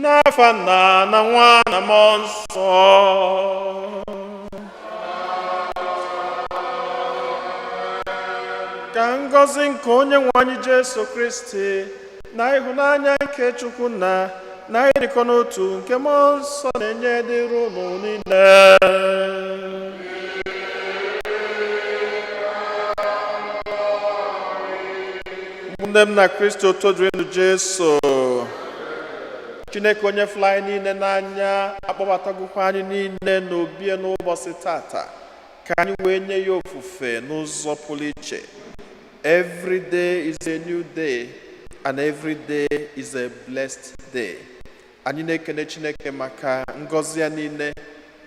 n'afa Nna na Nwa na Mmụọ Nsọ. Ka ngọzi nke onye nwe anyị Jesu Kristi na ịhụnanya nke Chukwu na ịdịkọ n'otu nke Mmụọ Nsọ na-enye dịrị unu niile. Ndị m na Kristi tozuru ndụ Jesu, Chineke onye fụrụ anyị niile n'anya akpọbatagokwa anyị niile n'obi n'ụbọchị tata ka anyị wee nye ya ofufe n'ụzọ pụrụ iche. Every day is a new day and every day is a blessed day. Anyị na-ekene Chineke maka ngọzi ya niile,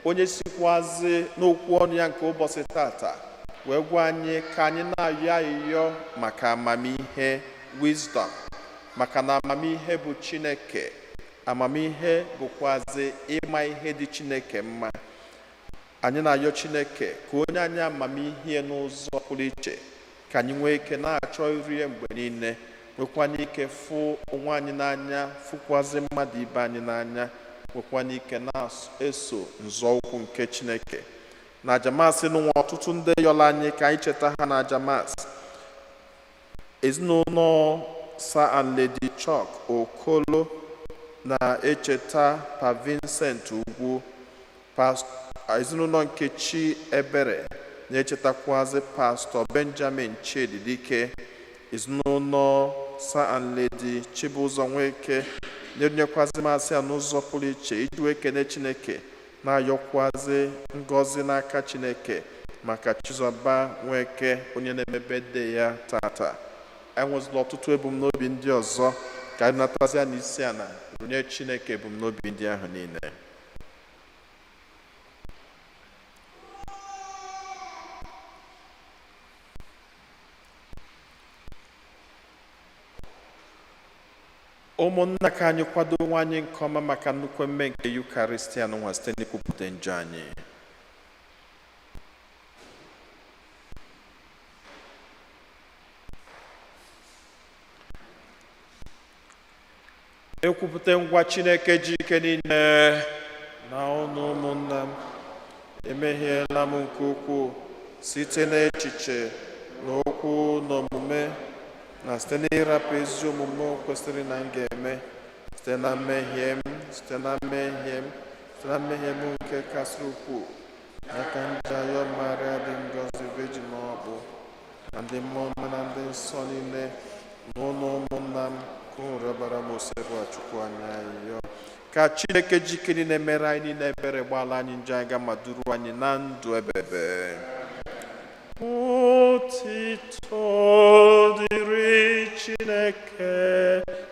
onye sikwazi n'okwu ọnụ ya nke ụbọchị tata wee gwa anyị ka anyị na-ayọ ayịyọ maka amamihe, wisdom, maka na amamihe bụ Chineke. Amamihe bụkwazi ịma ihe dị Chineke mma. Anyị na-ayọ Chineke ka onye anyị amamihe n'ụzọ pụrụ iche, ka anyị nwee ike na-achọ iri mgbe niile, nwekwanye ike fụ onwe anyị n'anya, fụkwazi mmadụ ibe anyị n'anya, nwekwanye ike na-eso nzọụkwụ nke Chineke. Na ajamasị n'ụwa ọtụtụ ndị yọla anyị ka anyị cheta ha na ajamasị. Ezinụlọ Sir and Lady Chuck Okolo na-echeta Pa Vincent Ugwu, ezinụlọ nke Chi Ebere na-echetakwazi Pastor Benjamin Chididike, ezinụlọ Sir and Lady Chibụzọ Nweke na-enyekwazi masị ya n'ụzọ pụrụ iche iji wee kene Chineke, na-ayọkwazi ngọzi n'aka Chineke maka Chizọba Nweke onye na-emebe de ya tata. Enwezila ọtụtụ ebumnobi ndị ọzọ ka anyị natazi ya n'isi ana runye Chineke ebumnobi ndị ahụ niile. Ụmụnna ka anyị kwado onwe anyị nke ọma maka nnukwu mme nke Eucharistia nwa site n'ikwupụta njọ anyị. ekwupụta ngwa Chineke ji ike niile na ụnụ ụmụnna m, emehiela m nke ukwuu site n'echiche na okwu na omume na site n'ịrapụ ezi omume o kwesịrị na m ga-eme, site na mmehie m nke kasị ukwuu, aka ndị ayọ Maria dị ngọzi Virgin ọkpụ na ndị mmụọ ọma na ndị nsọ niile na ụlọ ụmụnna m ka unu rịọbara m oseru Chukwu anyị ayịyọ. Ka Chineke jike niile mere anyị niile ebere, gbala anyị njọ anyị ma duru anyị na ndụ ebebe. Otito dịrị Chineke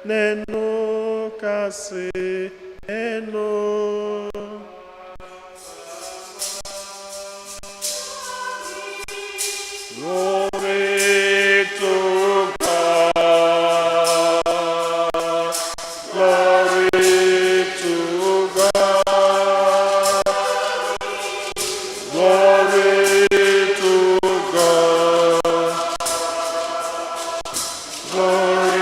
n'enu kasị enu. Glory to God. Glory to God. Glory to God. Glory.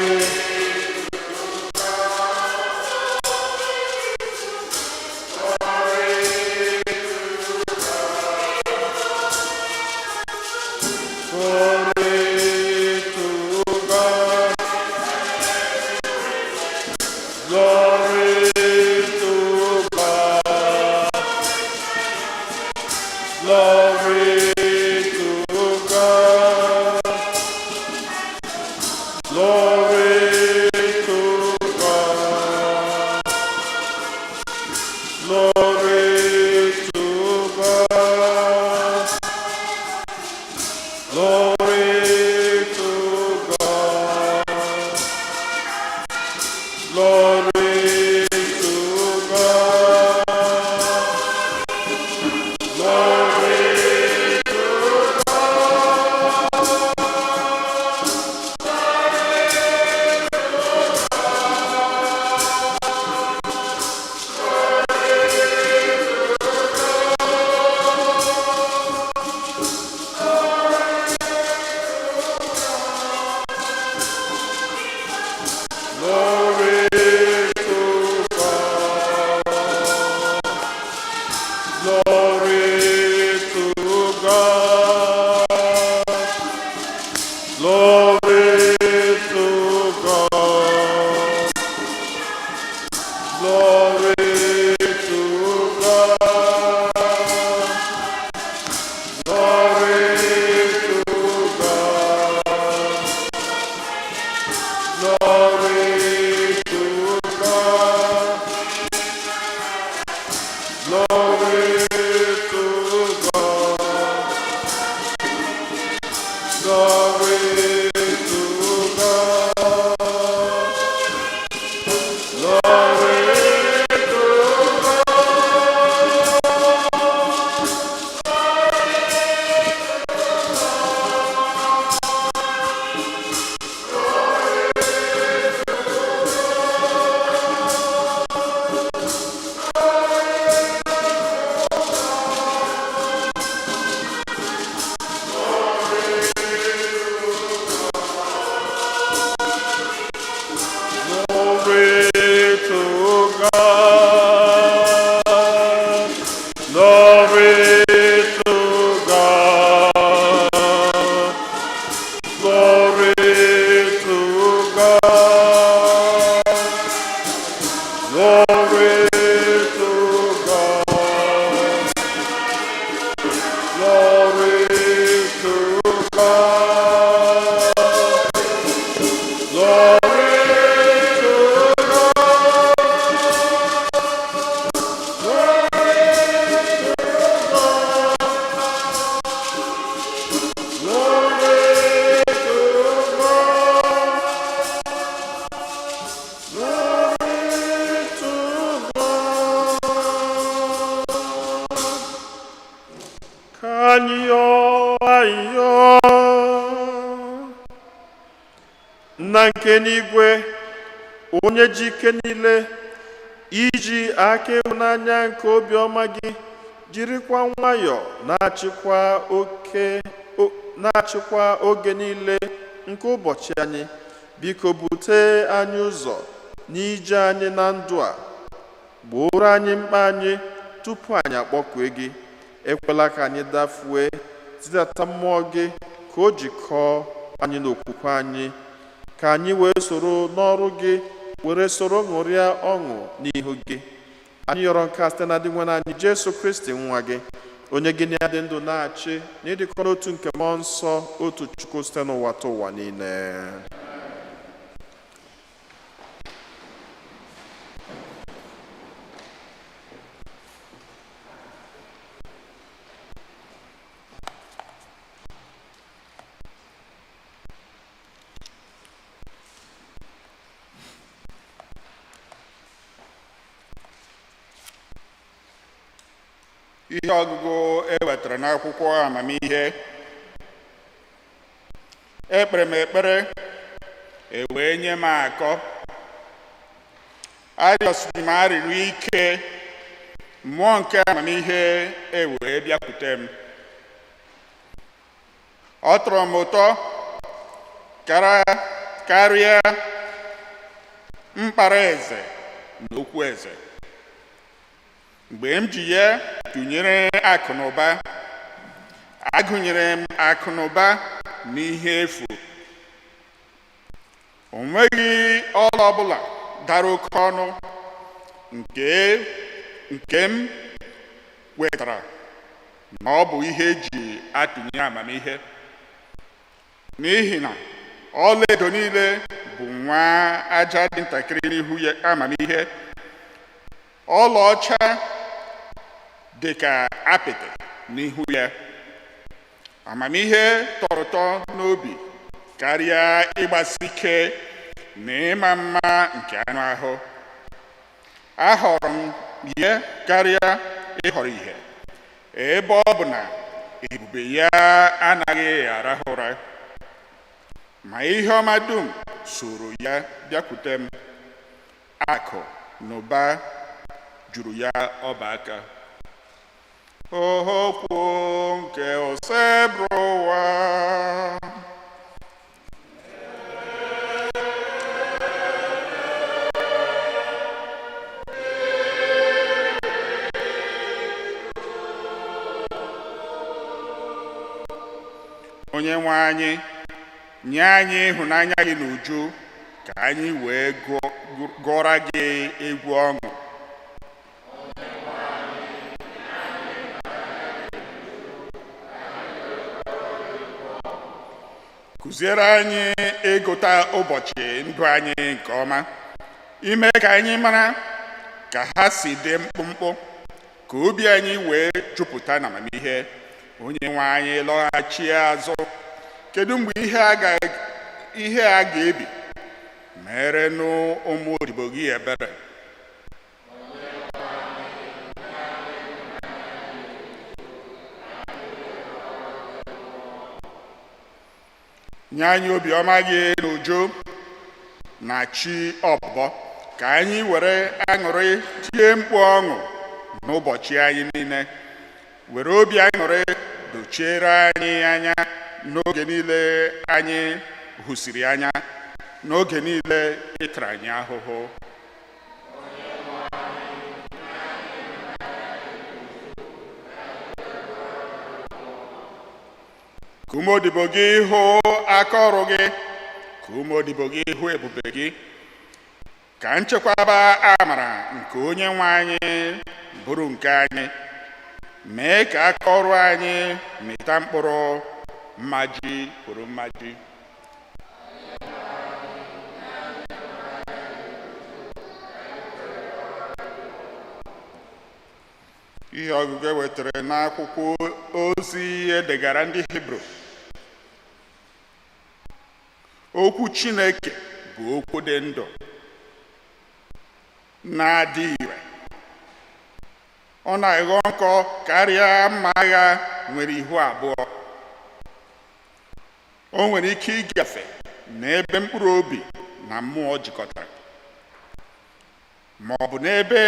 Nna nke n'igwe, onye ji ike niile, iji aka ịhụnanya nke obiọma gị jirikwa nwayọọ na-achịkwa oge niile nke ụbọchị anyị, biko bute anyị ụzọ n'ije anyị na ndụ a. Gboro anyị mkpa anyị tupu anyị akpọkue gị. Ekwela ka anyị dafue. Zidata mmụọ gị ka o jikọọ anyị n'okwukwe anyị, ka anyị wee soro n'ọrụ gị, were soro ṅụrịa ọṅụ n'ihu gị. Anyị yọrọ nke a site na dị nwe anyị Jesu Kristi nwa gị, onye gị na ya dị ndụ na-achị na ịdịkọ n'otu nke mmụọ nsọ, otu Chukwu site n'ụwa ta ụwa niile. Ihe ọgụgụ ewetara n'akwụkwọ amamihe. Ekpere m ekpere, wee nye m akọ. Arịọsiri m arịrịọ ike, mmụọ nke amamihe wee bịakwute m. Ọ tọrọ m ụtọ karịa mkpara eze na okwu eze. Mgbe m ji ya tụnyere akụ na ụba, agụnyere m akụ na ụba n'ihe efu. O nweghị ọla ọbụla dara oke ọnụ nke m wetara na ọ bụ ihe eji atụnye amamihe, n'ihi na ọlaedo niile bụ nwa aja dị ntakịrị n'ihu ya amamihe. Ọlaọcha dị ka apịtị n'ihu ya. Amamihe tọrọ ụtọ n'obi karịa ịgbasi ike na ịma mma nke anụ ahụ. Ahọrọ m ya karịa ịhọrọ ihe, ebe ọ bụ na ebube ya anaghị arahụ ụra. Ma ihe ọma dum soro ya bịakwute m. Akụ na ụba juru ya ọba aka. Okwu nke osebro ụwa. Onyenwe anyị, nye anyị ịhụnanya gị n'uju, ka anyị wee gụọra gị egwu ọṅụ. Kụziere anyị ịgụta ụbọchị ndụ anyị nke ọma, ime ka anyị mara ka ha si dị mkpụmkpụ, ka obi anyị wee jupụta na amamihe. Onyenwe anyị, lọghachi azụ. Kedu mgbe ihe a ga-ebi? Merenụ ụmụ odibo gị ebere. Nye anyị obiọma gị n'uju na chi ọbụbọ, ka anyị were aṅụrị tie mkpu ọṅụ n'ụbọchị anyị niile. Were obi aṅụrị dochiere anyị anya n'oge niile anyị hụsiri anya, n'oge niile ịtara anyị ahụhụ. Ka ụmụ odibo gị hụ aka ọrụ gị, ka ụmụ odibo gị hụ ebube gị. Ka nchekwaba amara nke Onyenwe anyị bụrụ nke anyị. Mee ka aka ọrụ anyị mịta mkpụrụ mmaji kwuru mmaji. Ihe ọgụgụ wetara n'akwụkwọ ozi edegara ndị Hibru. Okwu Chineke bụ okwu dị ndụ, na-adị ire. Ọ na-aghọ nkọ karịa mma agha nwere ihu abụọ. O nwere ike ịgafe n'ebe mkpụrụ obi na mmụọ jikọtara, ma ọ bụ n'ebe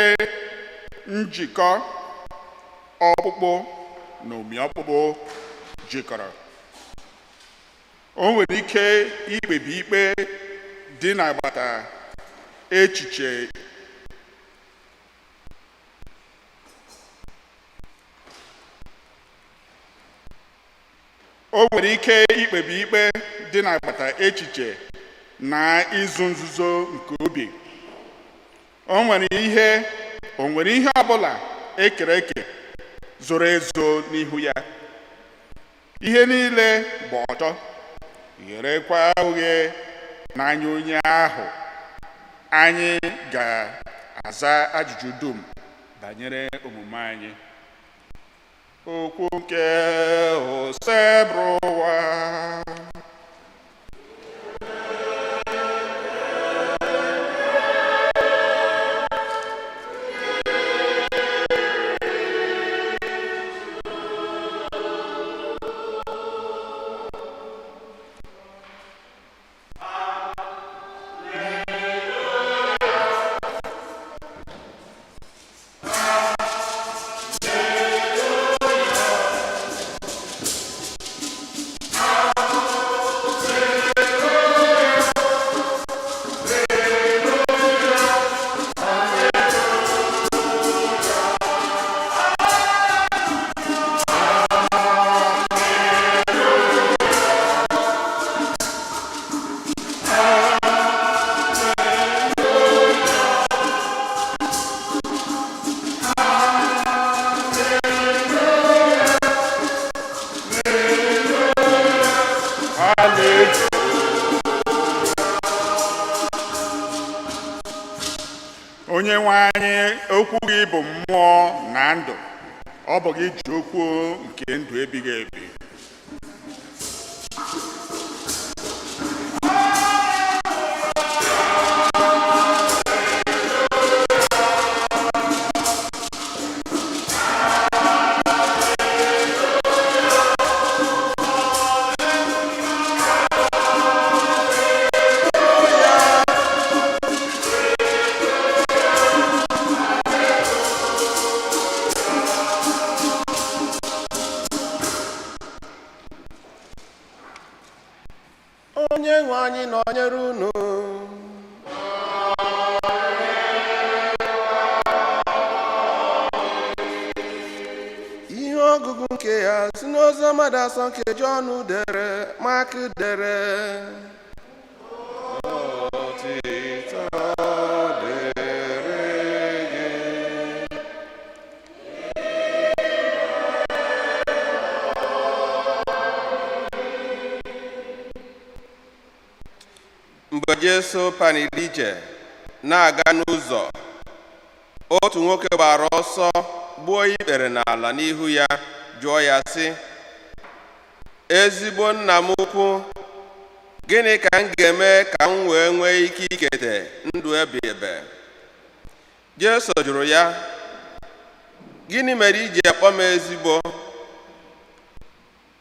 njikọ ọkpụkpụ na omi ọkpụkpụ jikọrọ. O nwere ike ikpebi ikpe dị n'agbata echiche o nwere ike ikpebi ikpe dị n'agbata echiche na izu nzuzo nke obi. O nwere ihe ọbụla ekere eke zoro ezo n'ihu ya. Ihe niile gba ọtọ, gherekwa oghe n'anya onye ahụ anyị ga-aza ajụjụ dum banyere omume anyị. Okwu nke osebrowa. Onye nwe anyị, okwu gị bụ mmụọ na ndụ. Ọ bụ gị ji okwu nke ndụ ebighị ebi. Onye nwe anyị nọnyere unu. Ihe ọgụgụ nke ya si n'Oziọma Asọ nke Jọn dere, Mak dere. Otito dịrị gị. Mgbe Jesu paniri ije na-aga n'ụzọ, otu nwoke gbara ọsọ gbuo ikpere n'ala n'ihu ya, jụọ ya sị, ezigbo nna m ukwu, gịnị ka m ga-eme ka m wee nwee ike ikete ndụ ebighị ebi? Jesu jụrụ ya, gịnị mere iji akpọ m ezigbo?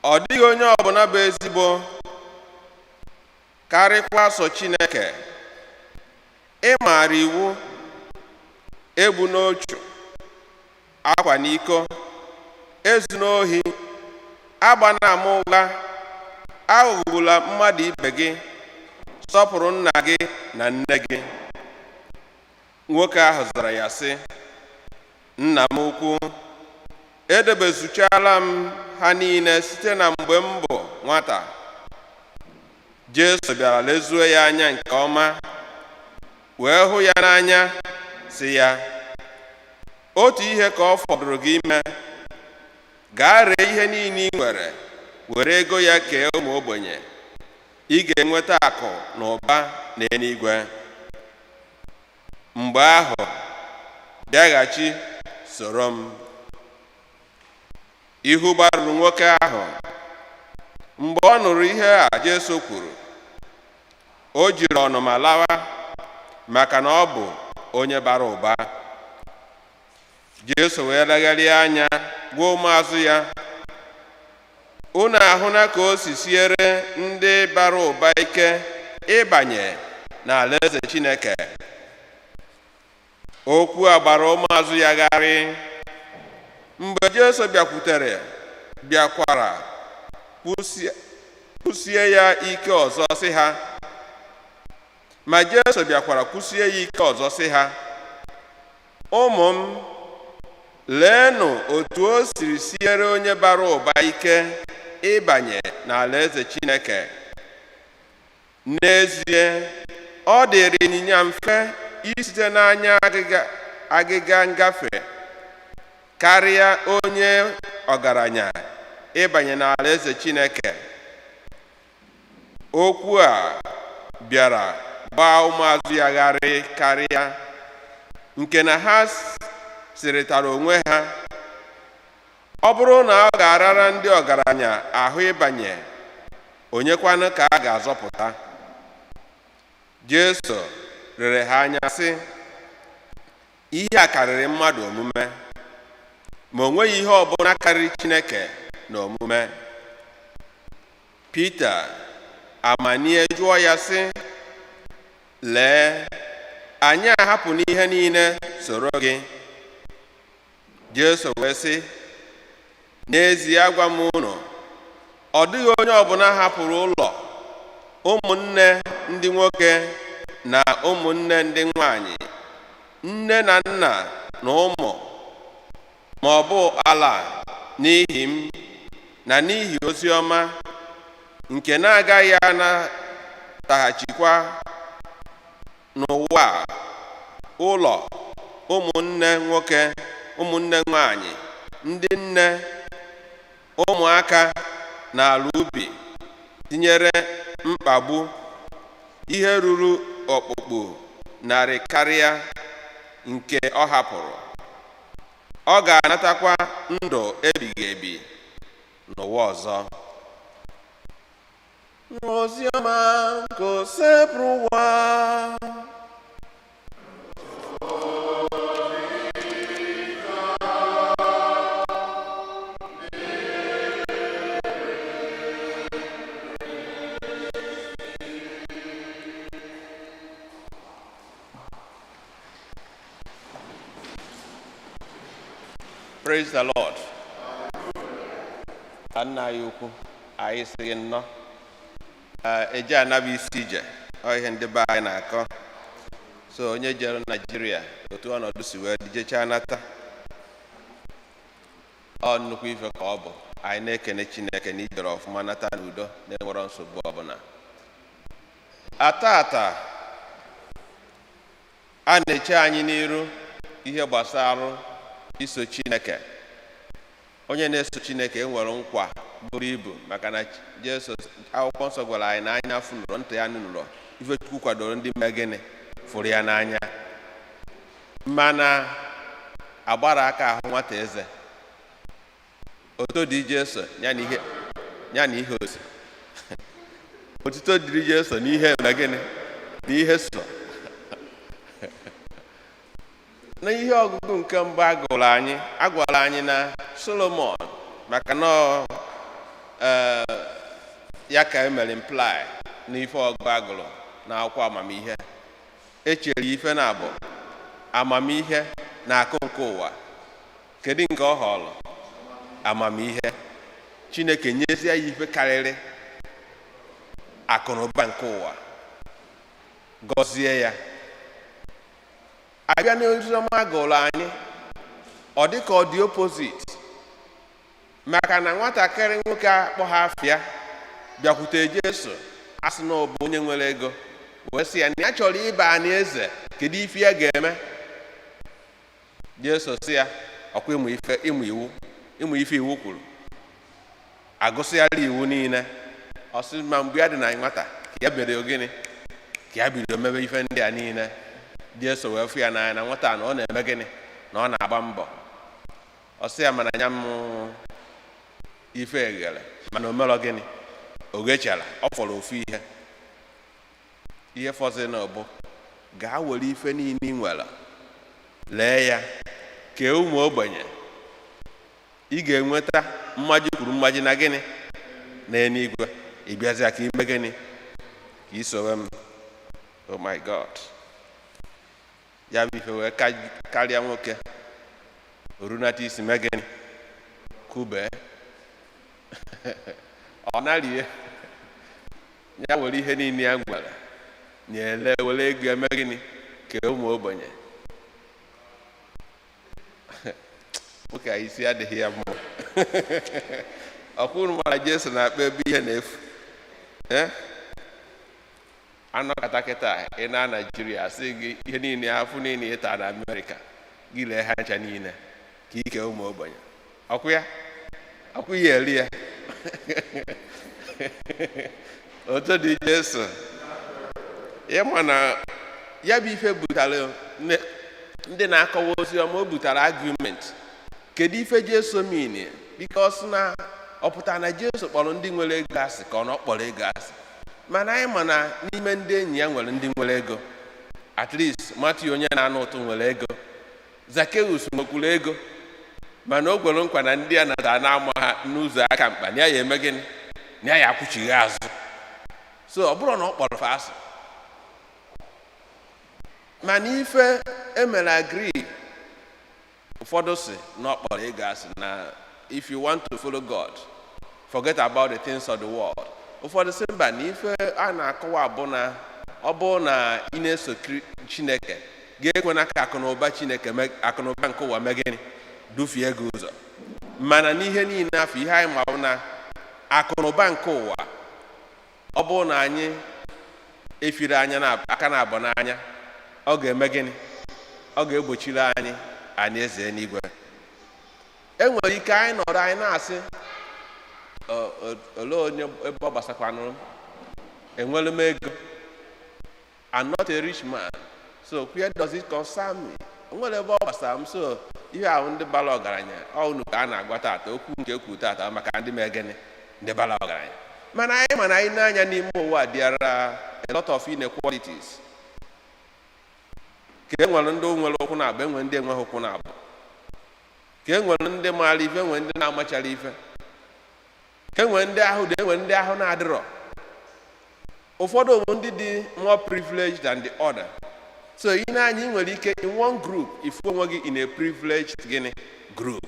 Ọ dịghị onye ọbụla bụ ezigbo karịkwa sọ Chineke. Ị maara iwu: egbu n'ochu, akwa n'iko, ezu n'ohi, agbana ama ụgha, aghọgbula mmadụ ibe gị, sọpụrụ nna gị na nne gị. Nwoke ahụ zara ya sị, nna m ukwu, edebezuchala m ha niile site na mgbe m bụ nwata. Jesu bịara lezuo ya anya nke ọma, wee hụ ya n'anya, sị ya, otu ihe ka ọ fọdụrụ gị ime. Gaa ree ihe niile ị nwere, were ego ya kee ụmụ ogbenye, ị ga-enweta akụ na ụba n'eluigwe. Mgbe ahụ bịaghachi soro m. Ihu gbarụrụ nwoke ahụ. Mgbe ọ nụrụ ihe a Jesu kwuru, o jiri ọnụma lawa, maka na ọ bụ onye bara ụba. Jesu wee legharịa anya gwa ụmụazụ ya, unu ahụna ka o si siere ndị bara ụba ike ịbanye n'alaeze Chineke. Okwu a gbara ụmụazụ ya gharị. Mgbe Jesu bịakwara kwụsie ya ike ọzọ, sị ha, ma Jesu bịakwara kwụsie ya ike ọzọ sị ha, ụmụ m, leenụ otu o siri siere onye bara ụba ike ịbanye n'alaeze Chineke. N'ezie, ọ dịrị ịnyịnya mfe isite n'anya agịga ngafe karịa onye ọgaranya ịbanye n'alaeze Chineke. Okwu a bịara gbaa ụmụazụ ya gharịị karịa, nke na ha sịrịtara onwe ha, ọ bụrụ na ọ ga-arara ndị ọgaranya ahụ ịbanye, onyekwanụ ka a ga-azọpụta? Jesu rere ha anya sị, ihe a karịrị mmadụ omume, ma o nweghị ihe ọbụla karịrị Chineke na omume. Pita amanie jụọ ya sị, lee, anyị ahapụ n'ihe niile soro gị. Jesu wee sị, n'ezie agwa m unu, ọ dịghị onye ọbụla hapụrụ ụlọ, ụmụnne ndị nwoke na ụmụnne ndị nwanyị, nne na nna na ụmụ, ma ọ bụ ala n'ihi m na n'ihi ozi ọma, nke na-agaghị anataghachikwa n'ụwa, ụlọ, ụmụnne nwoke, ụmụnne nwanyị, ndị nne, ụmụaka na ala ubi, tinyere mkpagbu, ihe ruru okpukpu narị karịa nke ọ hapụrụ, ọ ga-anatakwa ndụ ebighị ebi n'ụwa ọzọ. Oziọma nke osepụrụ ụwa. Praise the Lord. Nna anyị ukwu, anyị sị gị nnọọ. Eje anaghị isi ije, ọ ihe ndị be anyị na-akọ. So onye jere Nigeria, otu ọnọdụ si wee jecha nata, ọ nnukwu ife ka ọ bụ. Anyị na-ekene Chineke na ijere ọfụma nata n'udo na-enwere nsogbu ọbụla. Ata a na-eche anyị n'iru ihe gbasara iso Chineke. Onye na-eso Chineke enwere nkwa buru ibu, maka na Jesu, akwụkwọ nsọ gwara anyị na anya fụnụrụ, ntị ya nụrụ ife Chukwu kwadoro ndị mmegịnị fụrụ ya n'anya. Mana agbara aka ahụ nwata eze, oto dị Jesu ya na ihe osi otuto dịrị Jesu n'ihe mmegịnị na ihe so. Na ihe ọgụgụ nke mbụ agwara anyị na Solomon, maka na ya ka emere imply n'ife ọgụ agụrụ na akwụkwọ amamihe, echere ife na abụ amamihe na akụ nke ụwa. Kedu nke ọ họrọ? Amamihe. Chineke nyezie ya ife karịrị akụ na ụba nke ụwa, gọzie ya. Abịa n'oziọma agụrụ anyị, ọ dị ka ọ dị opposite, maka na nwatakịrị nwoke akpọ ha afịa bịakwute Jesu, asị na ọ bụ onye nwere ego, wee sị ya na ya chọrọ ịba n'eze, kedu ife ya ga-eme? Jesu sị ya, ọkwa ịmụ ife iwu kwuru, agụsịala iwu niile. Ọ sị, ma mgbe ya dị na nwata ka ya bere ogene, ka ya bido mebe ife ndị a niile. Jesu wee fụ ya n'anya na nwata na ọ na-eme gịnị, na ọ na-agba mbọ. Ọ sị ya, mana anya m ife eghere, mana o merọ gịnị, o gechara, ọ fọrọ ofu ihe fọziri na ọbụ, gaa were ife niile ị nwere, lee ya, kee ụmụ ogbenye, ị ga-enweta mmaji kwuru mmaji na gịnị, na eluigwe. Ị bịazịa ka ime gịnị, ka ị sowe m. Oh my God. Ya bụ ife wee karịa nwoke, orunata isi mee gịnị, kube. Ọ narie ya were ihe niile ya nwere nyele were ego eme gịnị kee ụmụ ogbenye. Nwoke a isi adịghị ya mma. Ọkwụrụ mara Jesu na-akpa ebe ihe na-efu. Anọkọta kịta ị na Naijiria sị gị ihe niile afụ niile ịta na Amerịka gị lee ha ncha niile ka ike ụmụ ogbenye. Ọkwụ ya eri ya. Otu dị Jesu ya ma na ya bụ ife butere ndị na-akọwa ozi ọma, o butere argument. Kedu ife Jesu mean? Because na ọ pụtara na Jesu kpọrọ ndị nwere ego asị ka ọ na ọ kpọrọ ego asị. Mana anyị ma na n'ime ndị enyi ya nwere ndị nwere ego. At least Matthew onye na-anụ ụtụ nwere ego, Zacchaeus nwekwuru ego, mana o gwere nkwa na ndị a nata na-ama ha n'ụzọ aka mkpa na ya eme gịnị, na ya akwụchighị azụ. So ọ bụrụ na ọ kpọrọ fa asị, mana ife emere agree, ụfọdụ si na ọ kpọrọ ego asị na if you want to follow God, forget about the things of the world. Ụfọdụ sị mba na ife a na-akọwa bụ na ọ bụ na ị na-eso Chineke ga-ekwena ka akụnụba Chineke akụnụba nke ụwa mee gịnị dufie gị ụzọ. Mana n'ihe niile afọ ihe anyị ma na akụnụba nke ụwa, ọ bụ na anyị efiri anya aka na abụ n'anya, ọ ga-eme gịnị, ọ ga-egbochiri anyị alaeze n'igwe. Enwere ike anyị nọrọ anyị na-asị olee onye ebe ọ gbasakwanụ, enwere m ego, I'm not a rich man, so where does it concern me? Enwere ebe ọ gbasara m. So ihe ahụ ndị bara ọgaranya unu ka a na-agwa tata, okwu nke ekwu tata maka ndị megene ndị bara ọgaranya. Mana anyị ma na anyị n'anya n'ime ụwa dịara a lot of inequalities. Ka enwere ndị nwere ụkwụ na-abụ, enwere ndị enweghị ụkwụ na-abụ. Ka enwere ndị maara ife, enwere ndị na-amachara ife. Ka enwere ndị ahụ dị, enwere ndị ahụ na-adịrọ. Ụfọdụ onwe ndị dị more privileged than the other. So ị na-anya ị nwere ike in one group ifu onwe gị in a privileged gịnị group,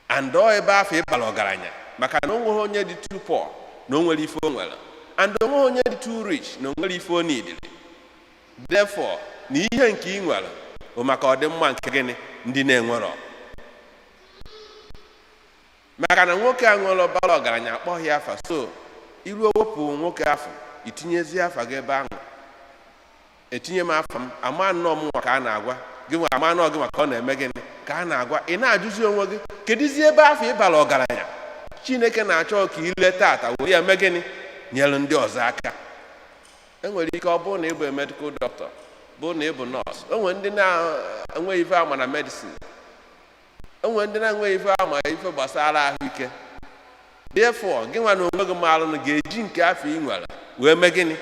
and ọ ebe afọ ịbara ọgaranya maka na onweghị onye dị too poor na o nwere ife o nwere, and onweghị onye dị too rich na o nwere ife o needed. Therefore na ihe nke ị nwere bụ maka ọdịmma nke gịnị ndị na-enwerọ. Maka na nwoke a nwere bara ọgaranya akpọghị afa, so iruo wepụ nwoke afọ itinyezi afa gị ebe ahụ, etinye m afa m, ama nnọọ m nwa ka a na-agwa gị, nwa ama nnọọ gị maka ọ na-eme gịnị ka a na-agwa. Ị na-ajụzi onwe gị kedizi ebe afọ ịbara ọgaranya Chineke na-achọ ka ile tata wee ya mee gịnị nyere ndị ọzọ aka. Enwere ike ọ bụrụ na ị bụ medical doctor, bụrụ na ị bụ nọọsụ, enwere ndị na-enweghị ife ama na medicine, enwere ndị na-enweghị ife ama ife gbasara ahụike. Therefore gị nwa na onwe gị maalụ na ga-eji nke afọ ị nwere wee mee gịnị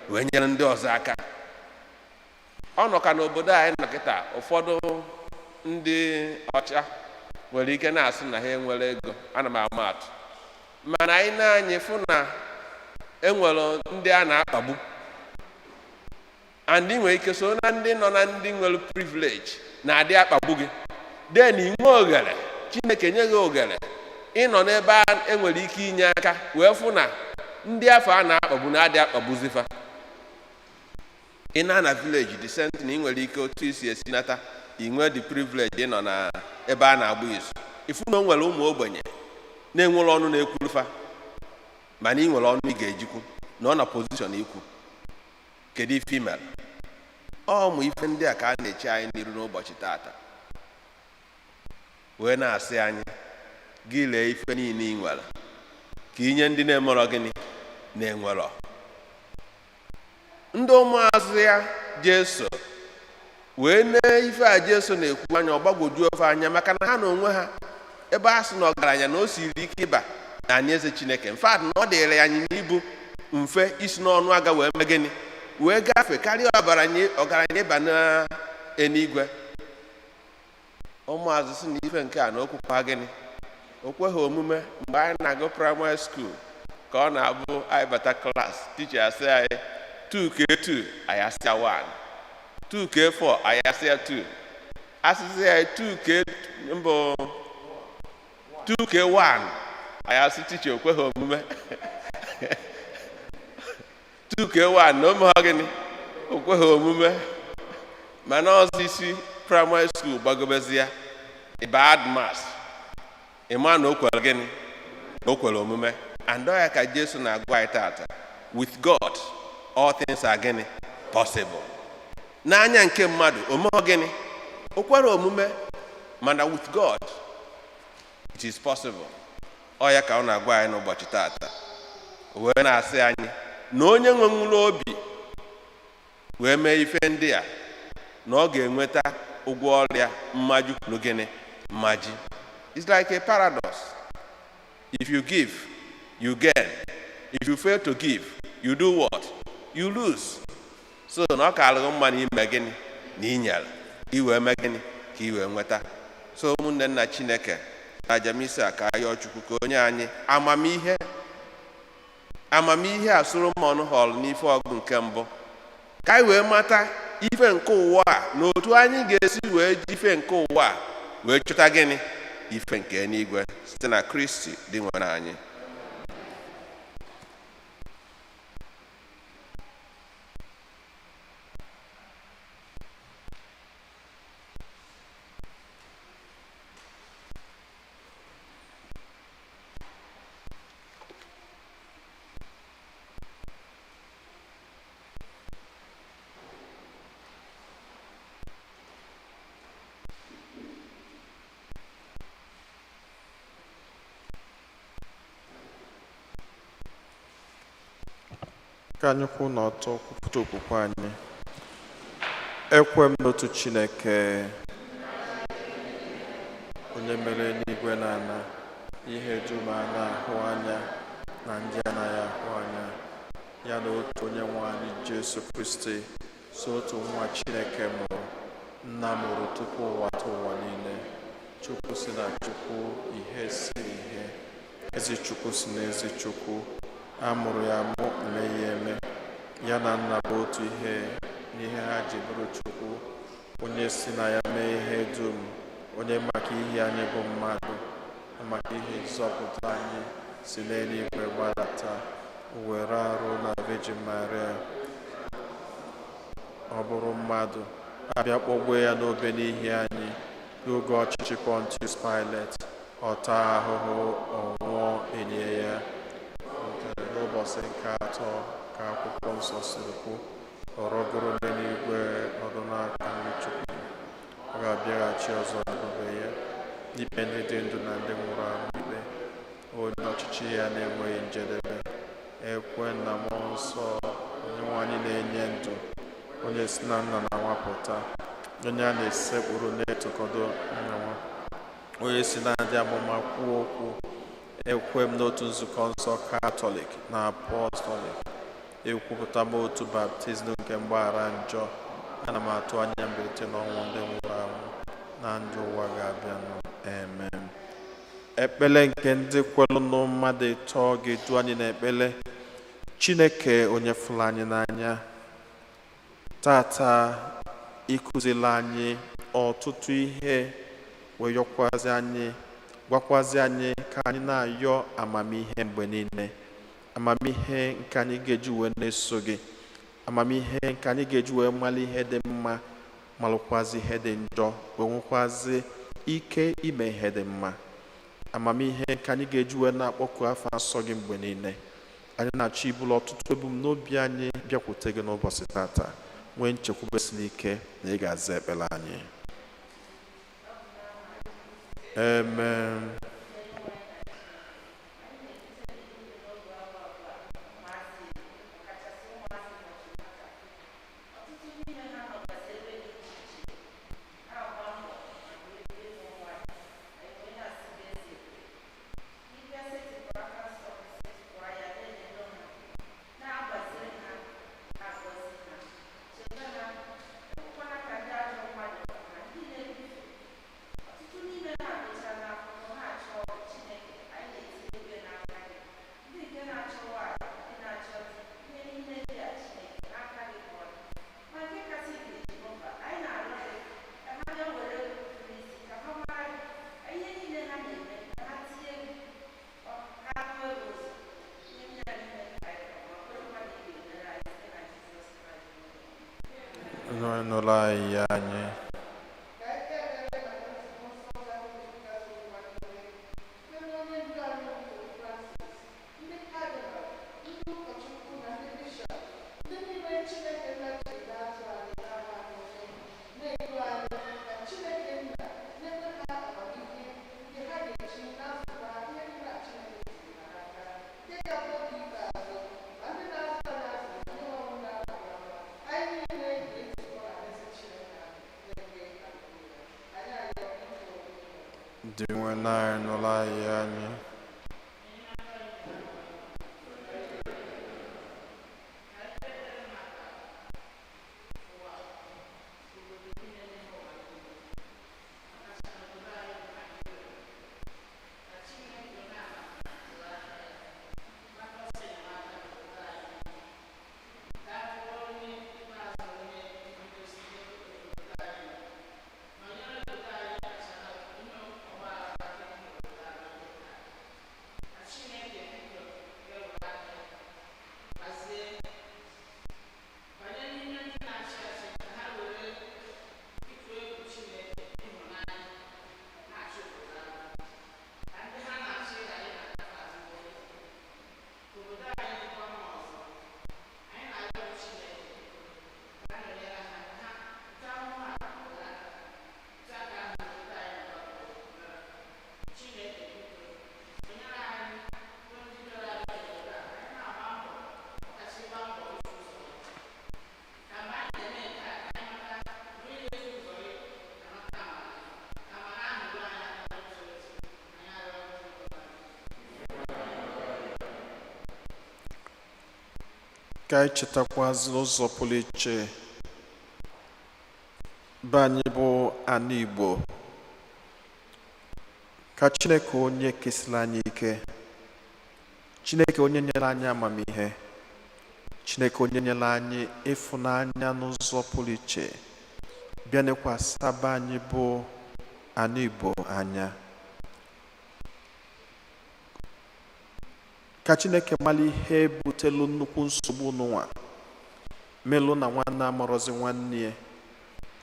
wee nyere ndị ọzọ aka. Ọ nọ ka n'obodo anyị nọ kịta, ụfọdụ ndị ọcha nwere ike na-asị na ha enwere ego, ana m ama atụ, mana anyị na-anya fụ na enwere ndị a na-akpagbu, and ị nwere ike so na ndị nọ na ndị nwere privilege na-adị akpagbu gị. Den inwe oghere, Chineke nye gị oghere ịnọ n'ebe a enwere ike inye aka wee fụ na ndị afọ a na-akpagbu na-adị akpagbuzifa. Ị na village the same thing, ị nwere ike otu isi esi nata, ị nwee the privilege ịnọ na ebe a na-agba izu, ifu na o nwere ụmụ ogbenye na-enwere ọnụ na-ekwurufa, mana ị nwere ọnụ ị ga-ejikwu na ọ na position ikwu. Kedu ife imere? Ụmụ ife ndị a ka a na-eche anyị n'iru n'ụbọchị tata, wee na-asị anyị gị lee ife niile ị nwere ka inye ndị na-emerọ gịnị na-enwerọ. Ndị ụmụazụ ya Jesu wee nee ife a Jesu na-ekwu anya, ọgbagwoju ofe anya, maka na ha na onwe ha ebe a sị na ọgaranya na o siri ike ịba na alaeze Chineke. Mfat na ọ dịrị anyị n'ibu mfe isi n'ọnụ aga wee mee gịnị wee gafee karịa ọgaranya ịba n'eluigwe. Ụmụazụ sị na ife nke a na okwukwa gịnị, o kweghị omume. Mgbe anyị na-agụ primary school ka ọ na-abụ anyị bata klas, ticha asị anyị 2k2 anyị asị ya 1, 2k4 anyị asị ya 2, asịsị anyị 2k1 anyị asị ticha o kweghị omume. 2k1 na ome ha gịnị o kweghị omume mana ọzọ isi primary school gbagobezi ya bad mass ịma na o kwere gịnị na o kwere omume and ọ ya ka Jesu na-agwa anyị tata with God all things are gịnị possible. N'anya nke mmadụ omeghị gịnị o kwere omume mana with God it is possible. Ọ ya ka ọ na-agwa anyị n'ụbọchị tata wee na-asị anyị na onye nwenwuru obi wee mee ife ndị a na ọ ga-enweta ụgwọ ọrịa mmaju kwuru gịnị mmaji. It's like a paradox. If you give, you gain. If you fail to give, you do what? You lose. So na ọ ka alụghị mma na ime gịnị na inyere iwee mee gịnị ka iwee nweta. So ụmụnne nna Chineke ajamisi a ka ayọ Chukwu ka onye anyị amamihe a Solomon họrọ n'ife ọgụ nke mbụ ka anyị wee mata ife nke ụwa a na otu anyị ga-esi wee ji ife nke ụwa a wee chọta gịnị ife nke eluigwe site na Kristi dị nwere anyị. Ka anyị kwụ n'ọtọ kwupụta okwukwe anyị. Ekwe m n'otu Chineke onye mere eluigwe na ala, ihe dum a na-ahụ anya na ndị anaghị ahụ anya, ya na otu onye nwe anyị Jesu Kristi, so otu nwa Chineke mụrụ, nna mụrụ tupu ụwa tụ ụwa niile. Chukwu si na Chukwu, ihe si ihe, ezi Chukwu si na ezi Chukwu. A mụrụ ya mụ eme ya eme, ya na nna bụ otu ihe n'ihe ha ji bụrụ Chukwu, onye si na ya mee ihe dum, onye maka ihe anyị bụ mmadụ, maka ihe nzọpụta anyị si n'eluigwe gbadata, were arụ na Virgin Maria, ọ bụrụ mmadụ, abịa kpọgbuo ya n'obe n'ihi anyị n'oge ọchịchị Pontius Pilate, ọ taa ahụhụ, ọ nwụọ, elie ya. N'ụbọchị nke atọ ka akwụkwọ nsọ siri kwu, ọ rọgoro n'eluigwe nọdụ n'aka nri Chukwu, ọ ga-abịaghachi ọzọ n'ebube ya ikpe ndị dị ndụ na ndị nwụrụ anwụ ikpe. Onye ọchịchị ya na-enweghị njedebe, ekwe na mmụọ nsọ, onye nwe anyị na-enye ndụ, onye si na nna na-anwapụta, onye a na-esekpụrụ na-etokọdo nyawa, onye si na ndị amụma kwuo okwu. Ekwe m n'otu nzukọ nsọ Katọlik na Apọstọlik, ekwupụta m otu baptizim nke mgbaghara njọ. Ana m atụ anya mbilite n'ọnwụ ndị nwụrụ anwụ na ndị ụwa ga-abịanụ. Amen. Ekpele nke ndị kwelu nụ mmadụ ịtọ ga-edu anyị n'ekpele. Chineke onye fụrụ anyị n'anya, tata ịkụzila anyị ọtụtụ ihe, wee yọkwazi anyị, gwakwazi anyị ka anyị na-ayọ amamihe mgbe niile, amamihe nke anyị ga-eji wee na-eso gị, amamihe nke anyị ga-eji wee mara ihe dị mma, malụkwazi ihe dị njọ, wee nwekwazi ike ime ihe dị mma, amamihe nke anyị ga-eji wee na-akpọku afọ nsọ gị mgbe niile. Anyị na-achọ ibulu ọtụtụ ebumnobi anyị bịakwute gị n'ụbọchị tata, nwee nchekwube siri ike na ị ga-aza ekpere anyị. Amen. nụla anyị anyị. Dị nwe na nụla anyị anyị. Ka anyị chetakwazi n'ụzọ pụrụ iche be anyị bụ ana Igbo, ka Chineke onye kesịrị anyị ike, Chineke onye nyere anyị amamihe, Chineke onye nyere anyị ịfụnanya n'ụzọ pụrụ iche bịa nekwasaba anyị bụ ana Igbo anya. Ka Chineke mara ihe butelu nnukwu nsogbu n'ụwa, melụ na nwanne amụrụzi nwanne ya,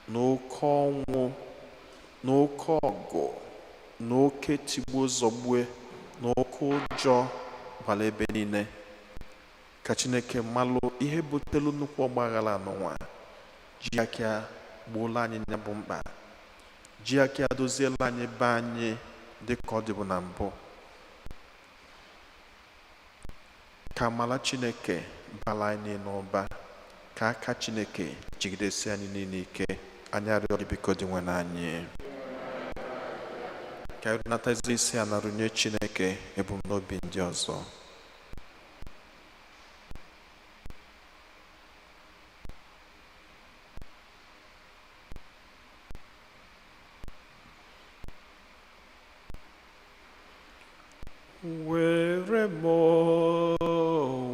na oke ọnwụ, na oke ọgụ, na oke tigbuo zọgbue, na oke ụjọ gbara ebe niile. Ka Chineke malụ ihe butelu nnukwu ọgbaghara n'ụwa, ji aka gbuola anyị ya bụ mkpa, ji aka doziela anyị be anyị dị ka ọ dịbụ na mbụ. Ka amara Chineke bara anyị n'ụba, ka aka Chineke jigidesi anyị niile ike. Anyị arịọ gị biko dị nwe n'anyị, ka anyị natazie isi a narụnye Chineke ebumnobi ndị ọzọ.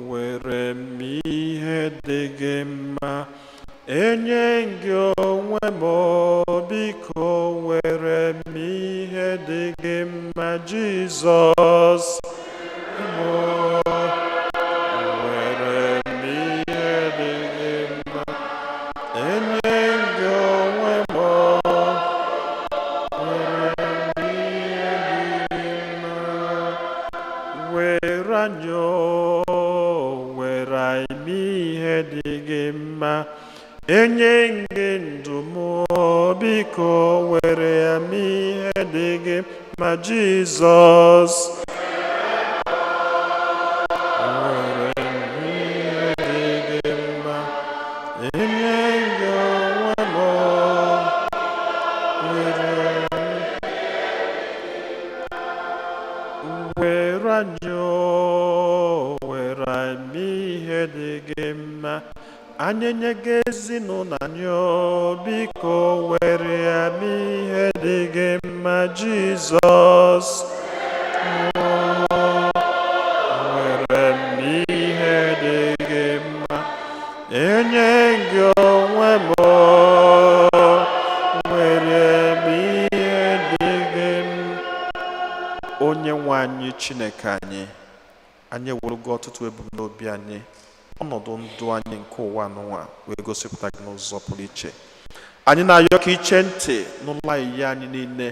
Were m ihe dị gị mma, enye gị onwe m, biko were m ihe dị gị mma, Jizọs. Were m ihe dị gị mma, enye gị onwe m, were m ihe dị gị mma, were anyị, were anyị ihe dị gị mma, enye gị ndụ m, biko were ya m ihe dị gị mma, Jizọs. Were m ihe dị gị mma, enye gị onwe m, were anyị, were anyị ihe dị gị mma, anyị nye gị ezinụlọ anyị, biko were ya m ihe dị gị mma, Jizọs. Were m ihe dị gị mma, enye gị onwe m, were m ihe dị gị mma. Onye nwe anyị Chineke anyị ewerugo ọtụtụ ebumnobi anyị ọnọdụ ndụ anyị nke ụwa n'ụwa wee gosipụta gị n'ụzọ pụrụ iche. Anyị na-ayọ ka iche ntị n'ụlọ iyi anyị niile,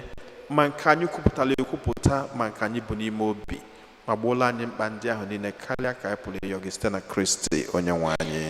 ma nke anyị kwupụtara ekwupụta ma nke anyị bụ n'ime obi, ma gbuola anyị mkpa ndị ahụ niile karịa ka anyị pụrụ ịyọ gị site na Kristi onye nwe anyị.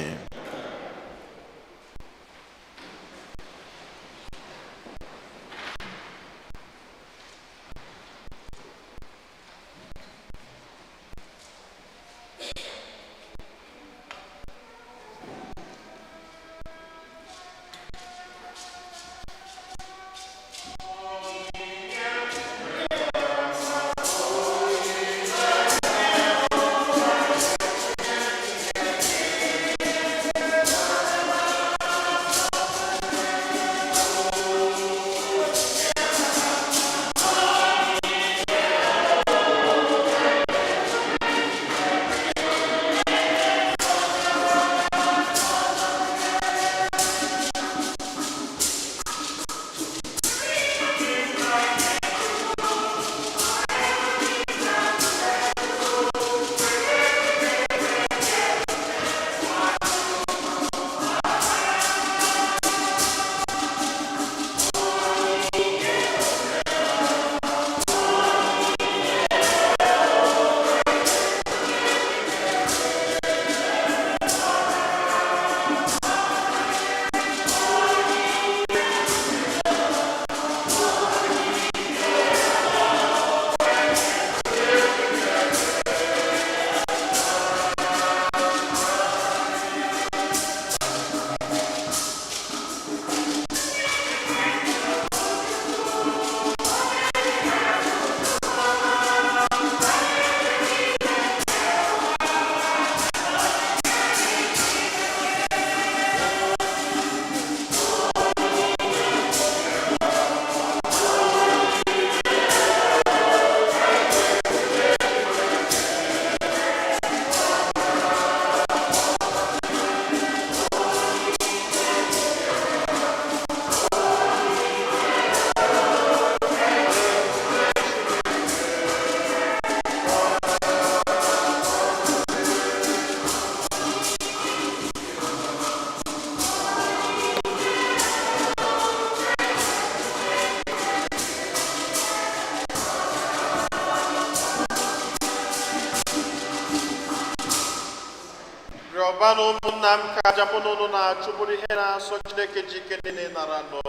Rịọbanụ ụmụnna m ka aja mụ na unu na-achụ bụrụ ihe na-asọ Chineke ji ike niile nara nọ.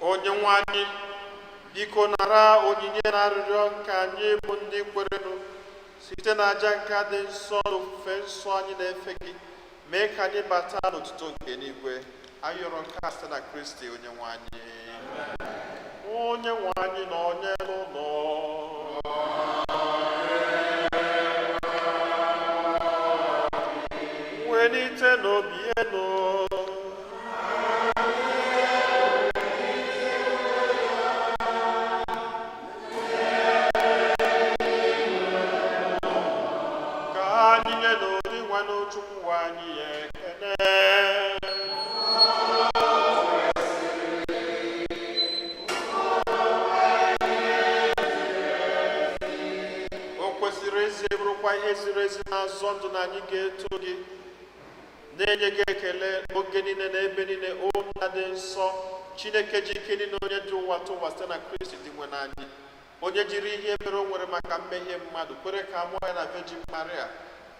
Onye nwe anyị, biko nara onyinye na arịrịọ nke anyị bụ ndị kwerenụ site na aja nke dị nsọ na ofufe nsọ anyị na-efe gị, mee ka anyị bata n'otuto nke n'igwe. Anyị rịọrọ nke a site na Kristi onye nwe anyị. Onye nwe anyị na onye n'ụlọ welite n'obi elu, ka anyị nye n'ori nwa n'Chukwu anyị ekele. Ihe ziri ezi na-azọ ndụ na anyị ga-eto gị, na-enye gị ekele oge niile na ebe niile. O nna dị nsọ, Chineke ji ike niile, onye dị ụwa tụwa site na Kristi dị nwe n'anyị, onye jiri ihe mere o nwere maka mmehie mmadụ, kwere ka amụọ ya na Virgin Maria.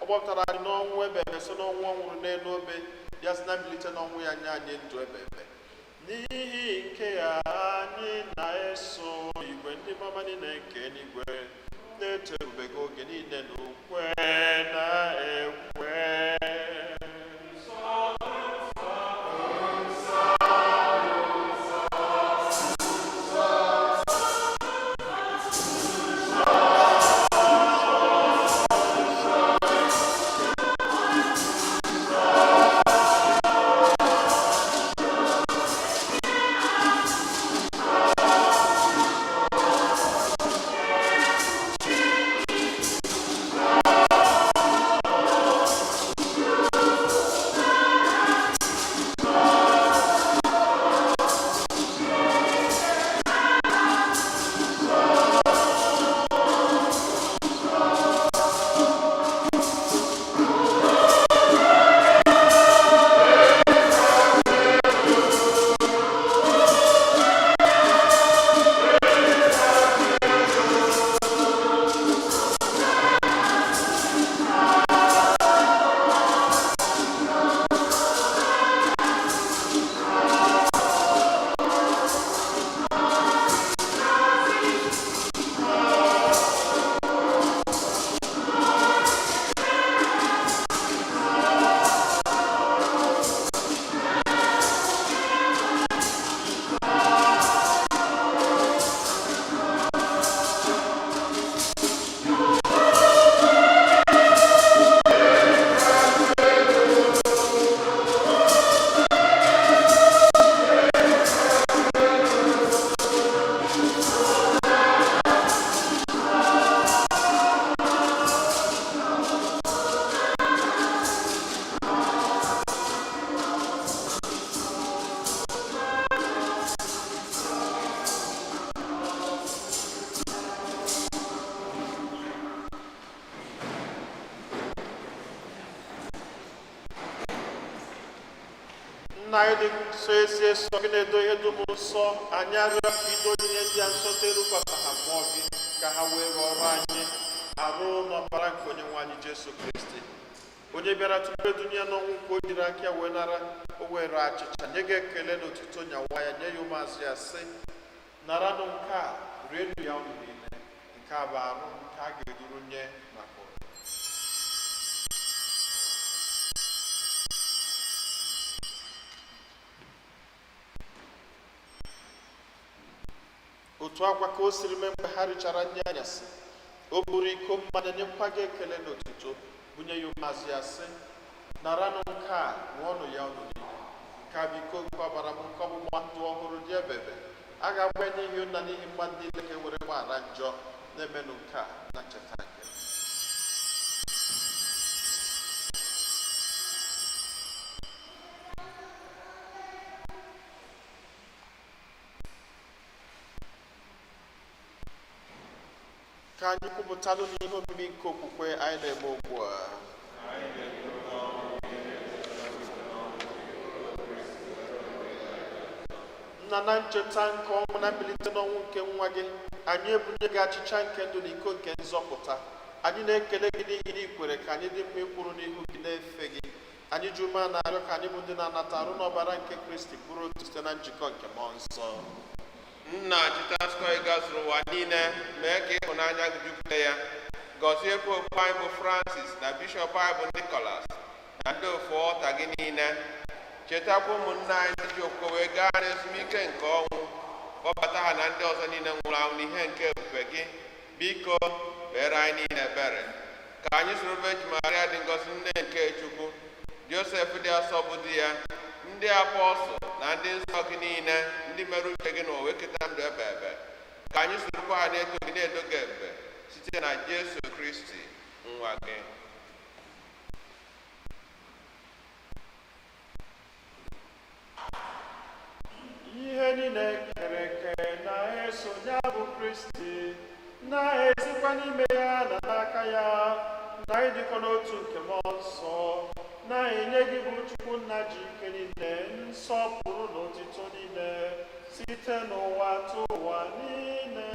Ọ gbapụtara anyị n'ọnwụ ebebe, so n'ọnwụ ọ nwụrụ n'elu obe, ya si na mbilite n'ọnwụ ya nye anyị ndụ ebebe. N'ihi nke ya anyị na-eso igwe ndị mama niile nke eluigwe na-eto ebube gị oge niile n'ukwe na ekwe. nna anyị dị nsọ ezi eso gị na-edo ihe dum nsọ, anyị arịọ ka ido onyinye ndị a nsọ terukwasa ha mmụọ gị ka ha wee ghọrọ anyị arụ n'ọbara nke onye nwe anyị Jesu Kristi, onye bịara tupu edunye n'ọnwụ nke o jiri aka ya wee nara o were achịcha nye gị ekele na otuto nyawa ya, nye ya ụmụazụ ya sị, naranụ nke a rienu ya unu niile, nke a bụ arụ nke a ga-eduru nye maka ụlọ. Otu akwa ka o siri mee mgbe ha richara nri anyasị, o buru iko mmanya nyekwa gị ekele na otuto bunye ya ụmụazụ ya sị, naranụ nke a ṅụọnụ ya unu niile, nke a bụ iko nke ọbara m, nke ọgbụgba ndụ ọhụrụ dị ebebe, a ga-agba n'ihi nna n'ihi mmadụ niile ka e were gbaghara njọ, na-emenụ nke a na ncheta nke m. Ka anyị kwupụtalụ n'ihe omimi nke okwukwe anyị na-eme ugbu a. Nna, na ncheta nke ọnwụ na mbilite n'ọnwụ nke nwa gị, anyị ebunye gị achịcha nke ndụ na iko nke nzọpụta. Anyị na-ekele gị n'ihi na ikwere ka anyị dị mma ịkwụrụ n'ihu gị na-efe gị. Anyị ji ume na-arịọ ka anyị bụ ndị na-anata arụ n'ọbara nke Kristi bụrụ otu site na njikọ nke mmụọ nsọ. Nna, cheta nzukọ ị gazuru ụwa niile, mee ka ịhụnanya gị jupụta ya. Gọzie popu anyị bụ Francis na bishọp anyị bụ Nicholas na ndị ofu ọta gị niile. Chetakwa ụmụnna anyị ndị ji okwukwe wee gaa n'ezumike nke ọnwụ, kpọbata ha na ndị ọzọ niile nwụrụ anwụ n'ihe nke ebube gị. Biko kpeere anyị niile ebere, ka anyị soro Virgin Maria dị ngọzi nne nke Chukwu, Josef dị asọ bụ di ya, ndị apọstụl na ndị nsọ gị niile, ndị mere uche gị n'ụwa wee keta ndụ ebe ebe, ka anyị sorokwa ha na-eto gị na-edo gị ebe site na Jesu Kristi nwa gị. Ihe niile kere eke na-eso ya bụ Kristi, na-esikwa n'ime ya na n'aka ya, na ịdịkọ n'otu nke mmụọ nsọ, na-enye gị bụ Chukwu Nna ji ike niile, nsọpụrụ na otito niile, site n'ụwa tụ ụwa niile.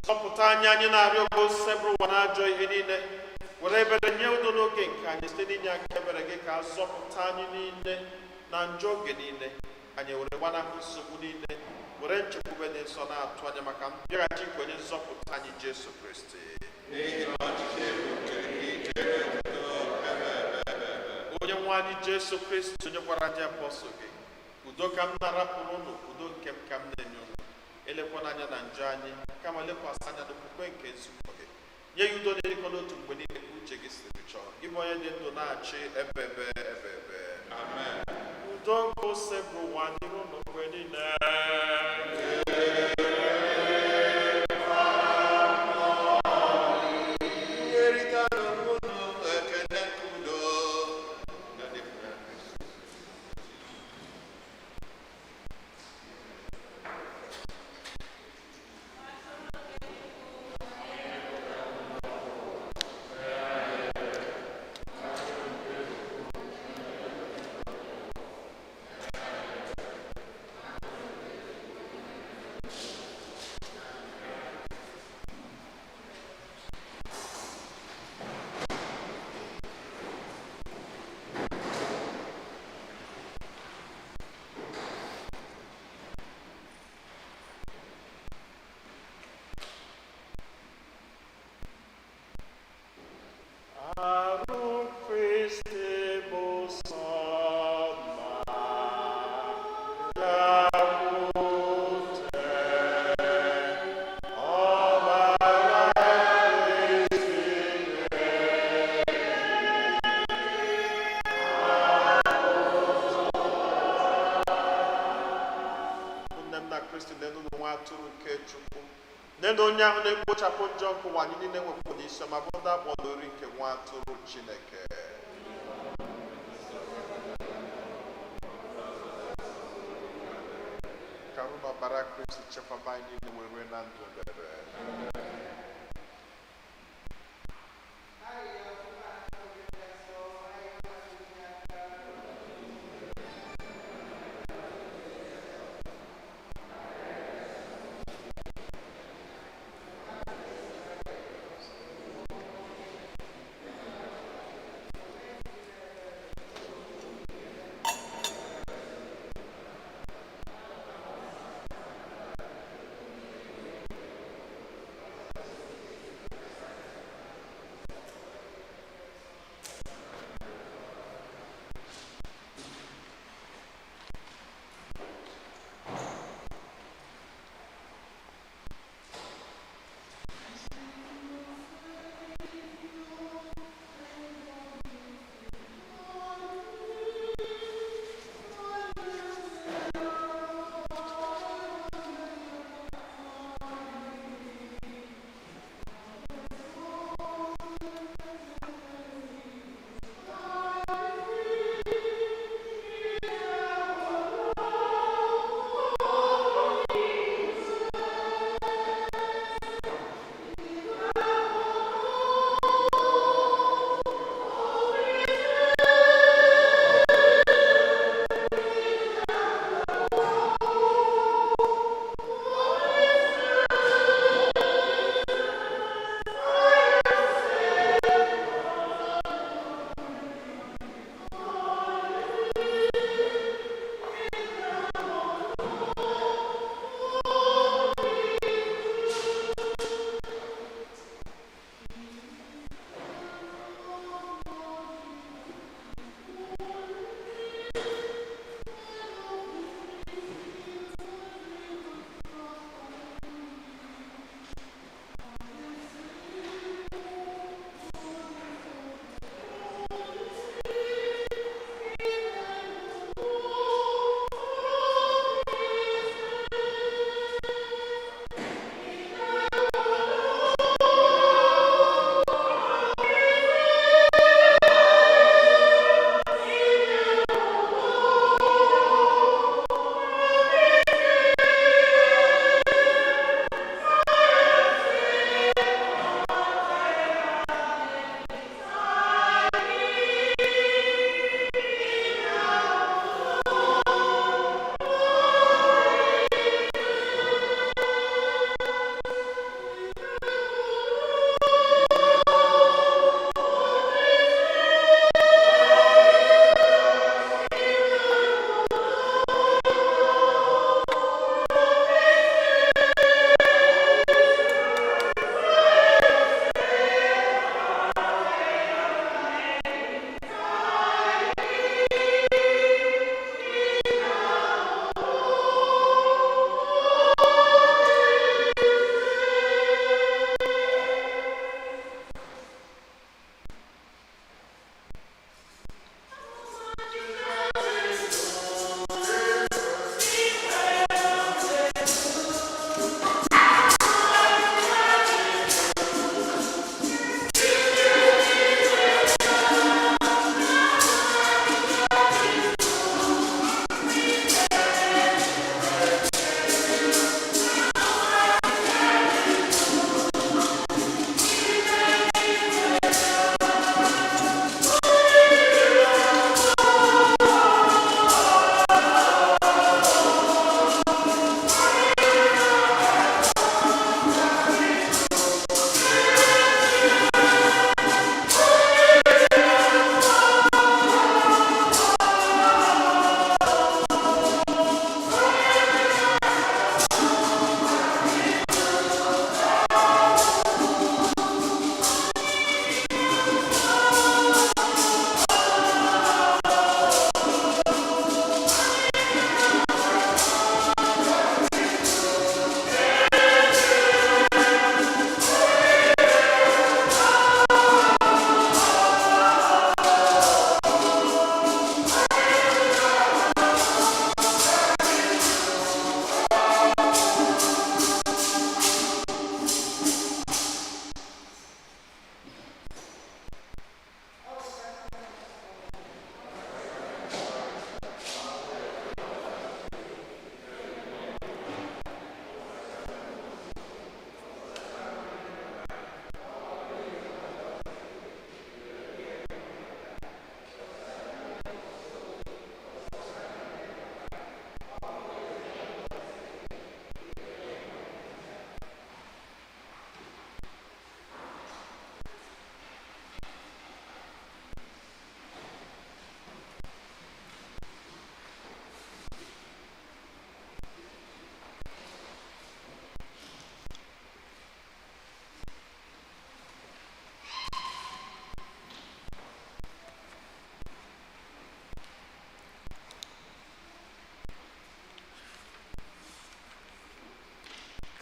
Zọpụta anyị, anyị na-arịọ gị osisi bụrụ ụwa na-ajọ ihe niile, were ebere nye udo n'oge nke anyị site n'inye aka ebere gị ka zọpụta anyị niile na njọ oge niile. Anyị were gbanahụ nsogbu niile, were nchekwube dị nsọ na-atụ anya maka mbịaghachi nke onye nzọpụta anyị Jesu Kristi. Onye nwe anyị Jesu Kristi, onye gwara ndị apọstụl gị, udo ka m na-arapụrụ unu, udo nke m ka m na-enye unu, elekwana anya na njọ anyị, kama lekwasị anya n'okwukwe nke nzukọ gị. Nye ya udo na-erikọ n'otu mgbe niile ka uche gị siri chọọ, ịbụ onye dị ndụ na-achị ebe ebe. Amen. Udo nke ose bụ ụwa dịrị unu mgbe niile. nwa atụrụ nke Chukwu. Nene onye ahụ na-ekpochapụ njọ nke ụwa anyị niile nwekwa n'isi ọma bụ ndị akpọrọ ori nke nwa atụrụ Chineke. Ka ọbara Kristi chekwaba anyị niile were na ndụ ebere.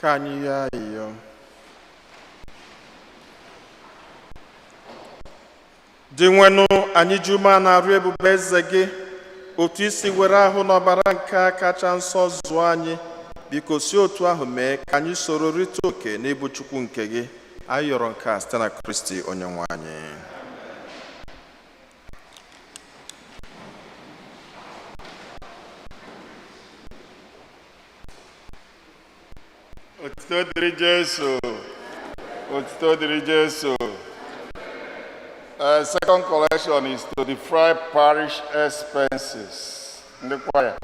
Ka anyị yọọ ayịyọ. Dị nwenụ anyị ji ume na-arụ ebube eze gị, otu isi were ahụ n'ọbara nke kacha nsọ zụọ anyị, biko si otu ahụ mee ka anyị soro rite oke n'ịbụ Chukwu nke gị. Anyị yọrọ nke a site na Kristi Onyenwe anyị. Otito dịrị Jesu. Otito dịrị Jesu. Second collection is to defray parish expenses. In the choir.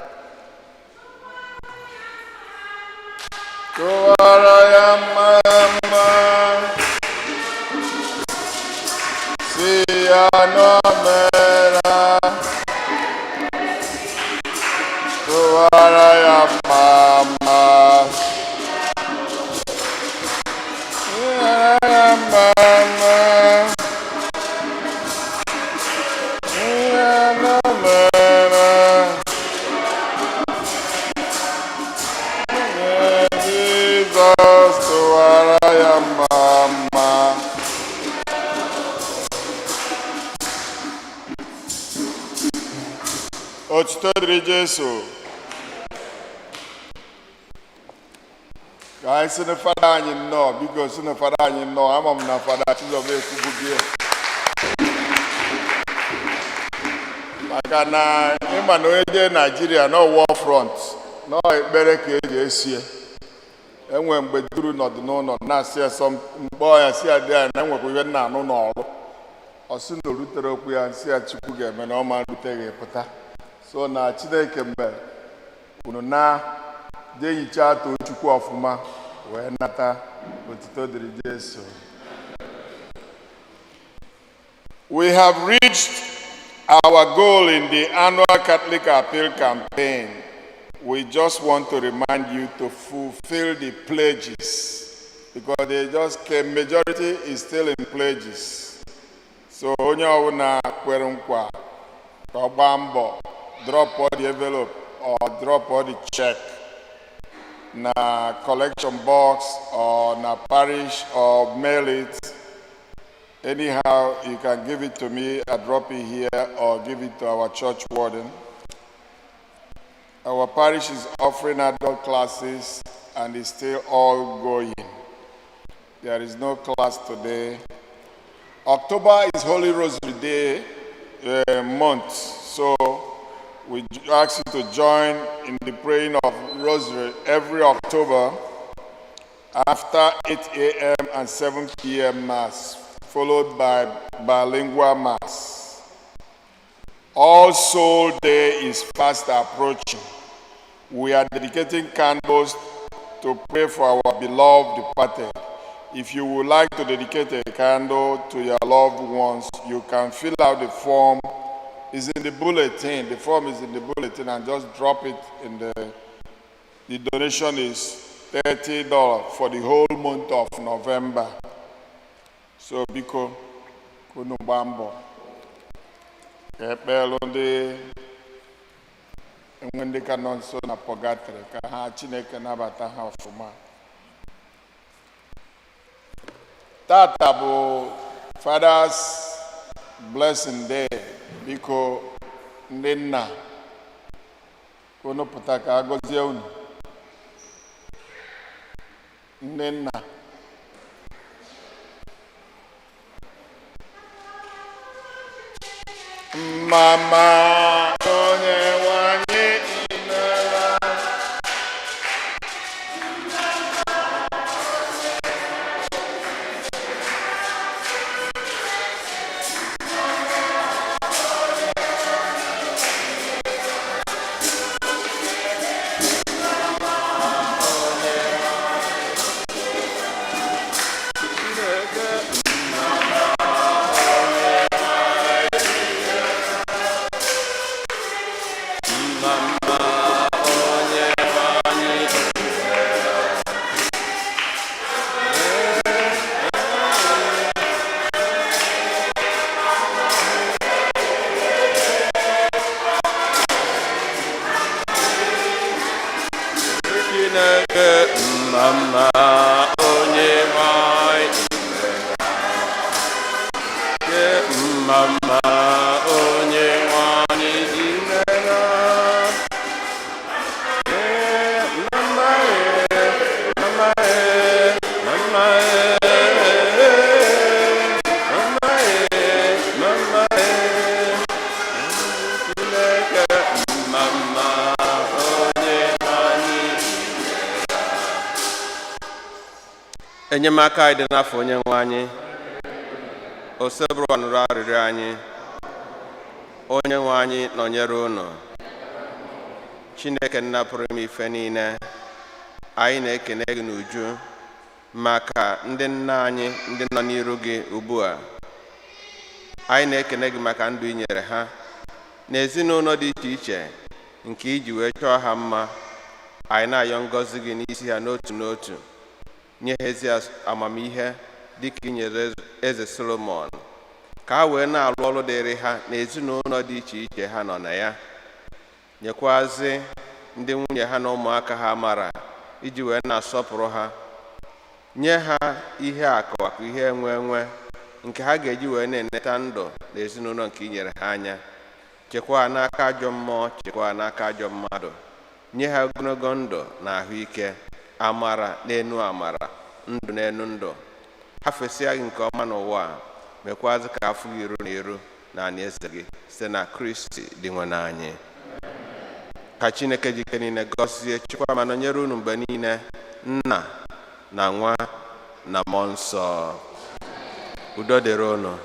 Tuwaraya mama, siyano mera. Tuwaraya mama, siyano mama. Otito dịrị Jesu. Ka anyị sị na fada anyị nnọọ, biko sị na fada anyị nnọọ, ama m na fada Chizoba ekwubugie. Maka na ịma na onye jee Nigeria na war front, na ekpere ka eji esie. Enwe mgbe duru nọdụ n'ụlọ na-asị mgbe ọya si adị ya na enwekwa ihe nna anụ n'ọrụ. Ọ sị na o rutere okwu ya nsị ya Chukwu ga-eme na ọ ma ruteghị pụta. So na Chineke mgbe unu na je hicha too Chukwu ọfụma wee nata. Otito dịrị Jesu. We have reached our goal in the annual Catholic Appeal campaign. We just want to remind you to fulfill the pledges because they just came, majority is still in pledges. So onye ọbụla kwere nkwa ka ọ gbaa mbọ drop all the envelope or drop all the check na collection box or na parish or mail it. Anyhow, you can give it to me, I drop it here or give it to our church warden. Our parish is offering adult classes and is still all going. There is no class today. October is Holy Rosary Day month, so we ask you to join in the praying of Rosary every October after 8 a.m. and 7 p.m. Mass, followed by bilingual Mass. All Soul Day is fast approaching. We are dedicating candles to pray for our beloved departed. If you would like to dedicate a candle to your loved ones, you can fill out the form. It's in the bulletin. The form is in the bulletin and just drop it in the donation is $30 for the whole month of November. So, biko, kunu bambo. Ekpelu ndị enwe ndị ka nọ nso na pọgatrị ka ha Chineke nabata ha ọfụma. Tata bụ Father's Blessing Day. Biko ndị nna unu pụta ka a gọzie unu. Ndị nna Mama onye nwanyị imela. mma onye nwanyị mma onye nwanyị imela enyemaka anyị dị n'afọ onye nwe anyị o sebụrụ nụrụ arịrịọ anyị onye nwe anyị nọnyere unu Chineke nna pụrụ ime ife niile anyị na-ekene gị n'uju maka ndị nna anyị ndị nọ n'iru gị ugbu a anyị na-ekene gị maka ndụ i nyere ha n'ezinụlọ dị iche iche nke iji wee chọọ ha mma anyị na-ayọ ngọzi gị n'isi ha n'otu n'otu nye ha ezi amamihe dịka i nyere eze Solomon ka ha wee na-arụ ọrụ dịrị ha n'ezinụlọ dị iche iche ha nọ na ya nyekwazi ndị nwunye ha na ụmụaka ha mara iji wee na-asọpụrụ ha nye ha ihe akụ akụ ihe enwe nke ha ga-eji wee na-eneta ndụ n'ezinụlọ nke i nyere ha anya chekwaa n'aka ajọ mmụọ chekwaa n'aka ajọ mmadụ nye ha ogologo ndụ na ahụike amara n'enu amara ndụ n'enu ndụ ha fesịa gị nke ọma n'ụwa mekwazi ka afọ gị iru na iru na alaeze gị site na Kristi dị nwe n'anyị ka Chineke jike niile gọzie chịkwa ma nọnyere unu mgbe niile Nna na Nwa na Mmụọ Nsọ udo dịrị unu.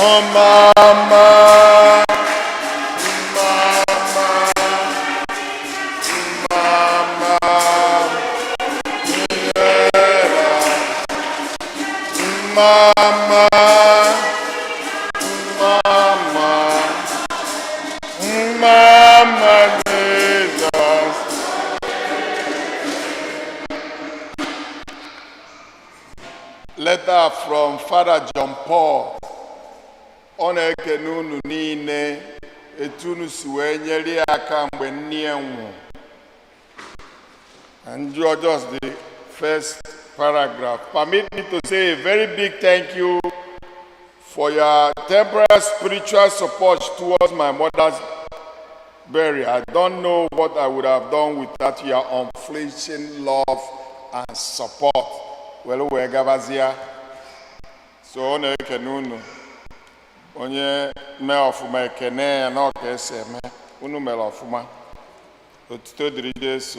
Oh mama, mama Jesus. Letter from Father John Paul. Ọ na-ekene unu niile etu unu si wee nyere ya aka mgbe nne ya nwụrụ. And just the first paragraph. Permit me to say a very big thank you for your temporary spiritual support towards my mother's burial. I don't know what I would have done without your unflinching love and support. Well, we're Gabazia. So, ọ na-ekene unu. Onye mee ọfụma ekene ya na ọka esi eme unu mere ọfụma otuto dịrị Jesu.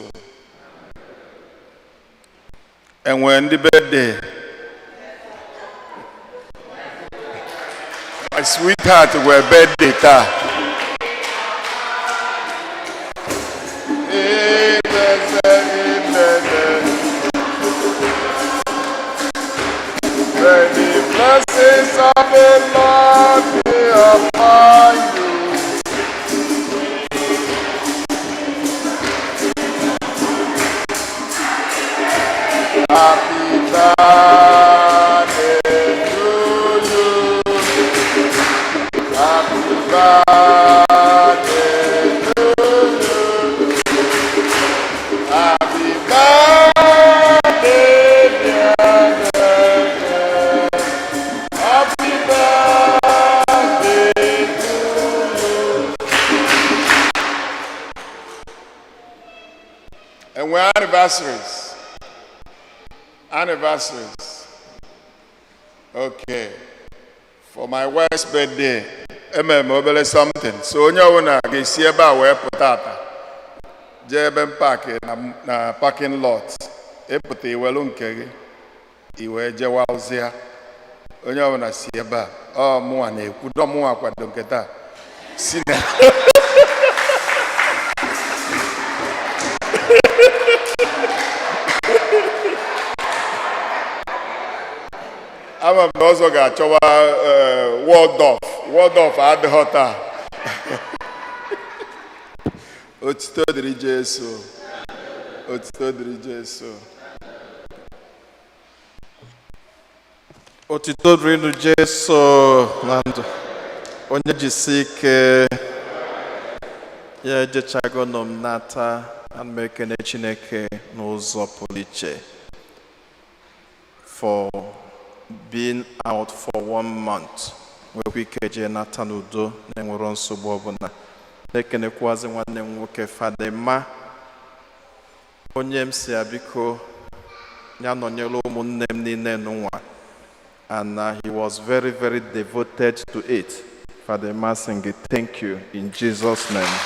Enwe ndị birthday my sweetheart were birthday taa. May the blessings of the Lord be upon you. Happy birthday to you. Happy birthday to you. Happy birthday, dear. Happy birthday to you. And we're anniversaries. Anniversaries. Okay. For my wife's birthday, mobile something. So onye ọbụla ga-esi ebe a wee pụta ata. Jee ebe park na parking lot. Epụta iwelu nke gị. Iwe jewa ozi ya. Onye ọbụla si ebe a. Ọ mụnwa na-ekwu. Dọ mụnwa kwado nke taa. Si na. Ama ọzọ ga-achọwa Waldorf adịghị taa. Otito dịrị Jesu. Otito dịrị Jesu. Otito dịrị Jesu na ndụ. Onye jisi ike ya ejechago nọ nata ana m ekene Chineke n'ụzọ pụrụ iche for being out for 1 month. Nwekwa ike jee nata n'udo na-enwero nsogbu ọbụla. Na-ekenekwazi nwanne m nwoke Fadema onye m si abiko ya nọnyere ụmụnne m niile n'ụwa, and he was very, very devoted to it. Fadema sing thank you in Jesus' name.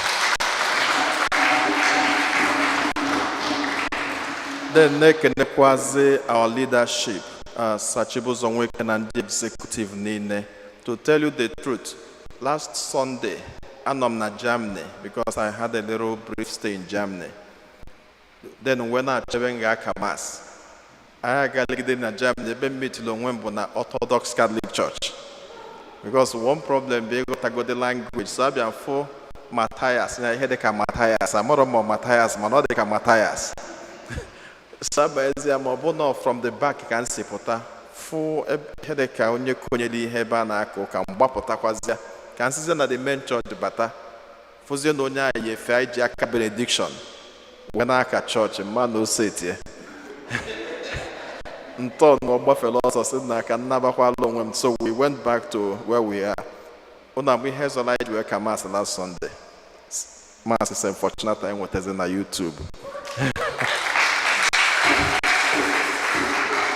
Then nekenekwazi our leadership, Sachibuzo Nweke and the executive niile. To tell you the truth, last Sunday, I'm in Germany because I had a little brief stay in Germany. Then when I came to Mass, I got in Germany, I met the Orthodox Catholic Church. Because one problem, they got to go the language. So I'm for Matthias, I had a Matthias, I'm more Matthias, Manodeka Matthias. So from the back, you can see Pota. For a headache, onye konyeli heba na ako ka mbapota kwazia. Can see na the main church bata. Fuzio no nya ye fe iji aka benediction. When aka church, man no sit here. So we went back to where we are. We had a light work at Mass last Sunday. Mass is unfortunate and what is in YouTube.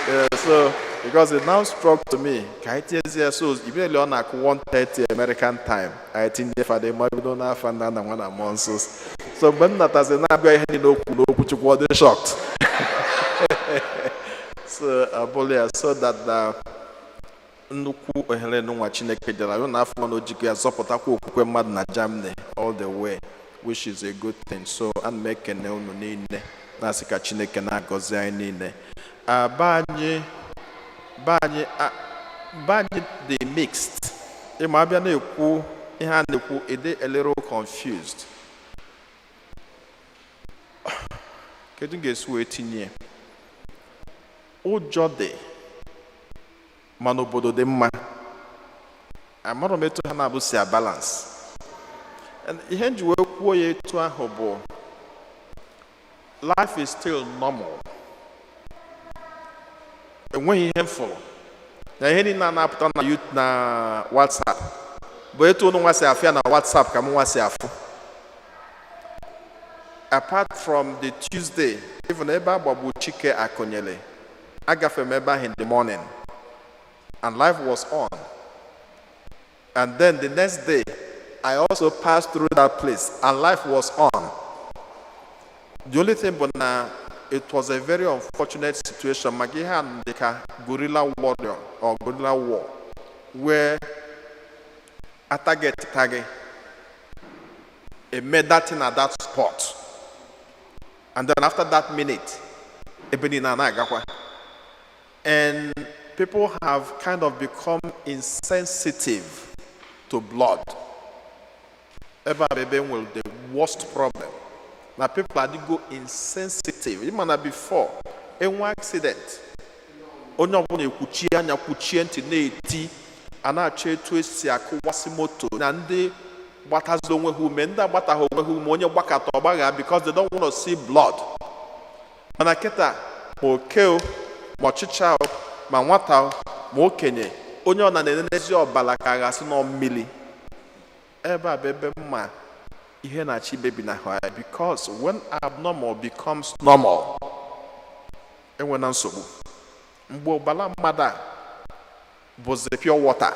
Yeah, so because it now struck to me, so immediately on like 1:30 American time, I think if I did my don't have and then one among us. So when that as an abbey, which was shocked. So I saw that nnukwu ohere n'ụwa Chineke dara yo na afọ n'ojiko ya zọpụtakwa okwukwe mmadụ na Germany all the way, which is a good thing. So ana m ekene unu niile na-asị ka Chineke na-agọzi anyị niile. Banye dị mixed. Ịma abịa na-ekwu ihe a na-ekwu ede a little confused. Kedu ga-esi wee tinye ụjọ dị mana obodo dị mma. Amara m etu ha na-abụ si a balance. Ihe nji wee kwuo ya etu ahụ bụ life is still normal. Enweghị ihe mfụrụ na ihe niile na-apụta na youth na WhatsApp bụ etu unu nwa si afụ ya na WhatsApp ka m nwa si afụ. Apart from the Tuesday, even ebe agbagbu Chike akonyele, agafe m ebe ahụ in the morning and life was on. And then the next day, I also passed through that place and life was on. The only thing was it was a very unfortunate situation. Magihan Deka guerrilla warrior or guerrilla war, where a target, a made that thing at that spot. And then after that minute, and people have kind of become insensitive to blood. Ever will the worst problem. Now people are go insensitive. Even before a one accident, only one kuchi anya kuchi enti neti ana che twist ya kuwasimoto nande batazo who menda bataho who monya bakato baga because they don't want to see blood. Anaketa mo keo mo chichao ma nwata mo okenye onye ona na-enezi ọbala ka gasị no mmili ebe abebe mma ihe na chi baby na hwa because when abnormal becomes normal enwe na nsogbu mgbe ọbala mmada bụzi pure water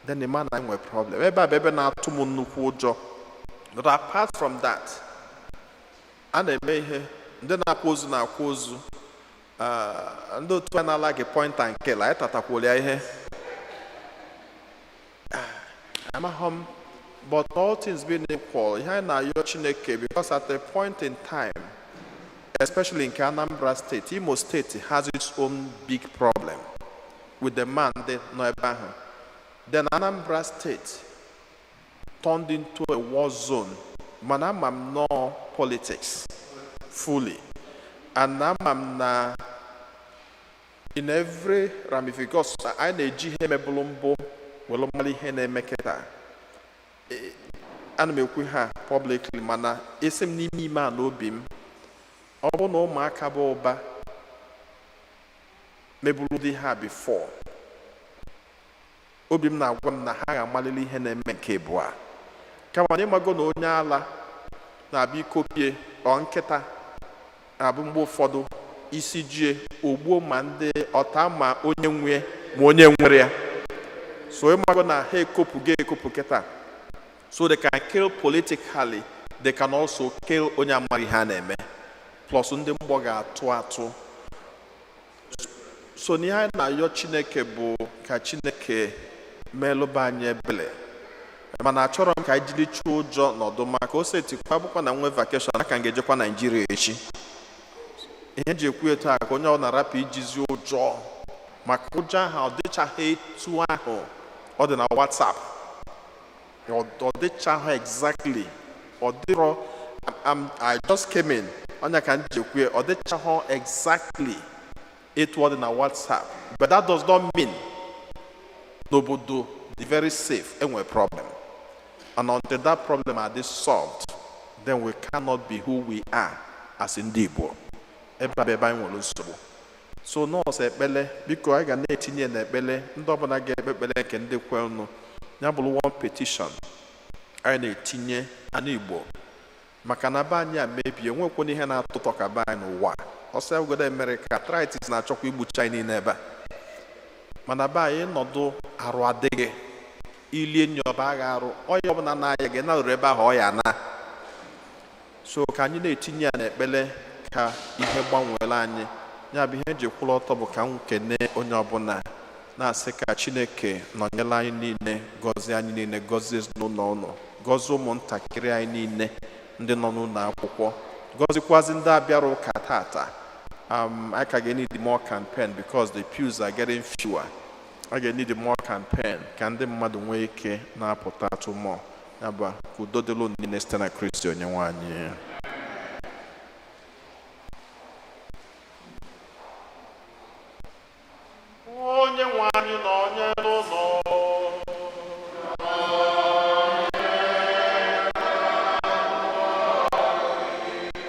then the man enwe problem ebe abebe na atụm nnukwu ụjọ. But apart from that, a na-eme ihe ndị na-akwa ozu na-akwa ozu. And though to like a point and kill, I thought I could hear. I'm a home, but all things being equal, here now you're Chineke because at a point in time, especially in Anambra State, Imo State has its own big problem with the man dị nọ ebe ahụ. Then Anambra State turned into a war zone. Mana ama m no politics fully. And ama m na in every ramification, I na-eji ihe mebụrụ mbụ welu mali ihe na-eme kịta. Ana m ekwu ha publicly, mana esi m n'ime ime a n'obi m, ọ bụ na ụmụaka bụ ụba mebụrụ dị ha before, obi m na-agwa m na ha ga-amalili ihe na-eme nke bụ a. Kama na ịmago na onye ala na-abịa ikopie ọ nkịta abụ mgbe ụfọdụ isi jie ogbuo ma ndị ọta ma onye nwe ma onye nwere ya. So ịmago na ha ekopụ kịta. So they can kill politically, they can also kill onye amaghị ha na-eme. Plus ndị mgbọ ga-atụ. So n'ihe anyị na-ayọ Chineke bụ ka Chineke melụba anyị ebele. Mana achọrọ m ka anyị jiri chụọ ụjọ n'ọdụ maka o setikwa bụkwa na nwe vacation aka m ga-ejekwa Nigeria echi. Ihe ji ekwu etu a ka onye ọ na-arapụ ijizi ụjọ maka ụjọ ahụ ọ dịchaghị etu ahụ ọ dị na WhatsApp. Ọ dịchaghị exactly. Ọ dịrọ I just came in. Onye ka m ji ekwu ọ dịchaghị exactly etu ọ dị na WhatsApp. But that does not mean n'obodo dị very safe enwe problem. And until that problem is solved, then we cannot be who we are as ndị Igbo. Ebe anyị nwere nsogbu. So nọọsụ ekpele biko anyị ga na-etinye n'ekpele ndị ọbụla ga-ekpe ekpele nke ndị kwenụ ya bụrụ one petition anyị na-etinye ana Igbo maka na be anyị a mebie nwekwana ihe na-atụtọ ka be anyị n'ụwa. Ọsọ obodo America arthritis na-achọkwa igbucha anyị niile ebe a. Mana be anyị nọdụ arụ adịghị ilie nyoba agha arụ ọya ọbụla na-aya gị na ebe ahụ ọya na. So ka anyị na-etinye ya n'ekpele ka ihe gbanwere anyị. Ya bụ ihe eji kwụrụ ọtọ bụ ka m kene onye ọbụla na-asị ka Chineke nọnyere anyị niile, gọzie anyị niile, gọzie ezinụlọ ụlọ, gọzie ụmụntakịrị anyị niile ndị nọ n'ụlọ akwụkwọ, gọzikwazi ndị abịara ụka tata. I can need more campaign because the pews are getting fewer. I can need more campaign. Can the mmadụ nwee ike na-apụta atụ more? Yaba kudo dịlụ niile site na Kristi onye nwe anyị. Onye nwe anyị na onye n'ụlọ.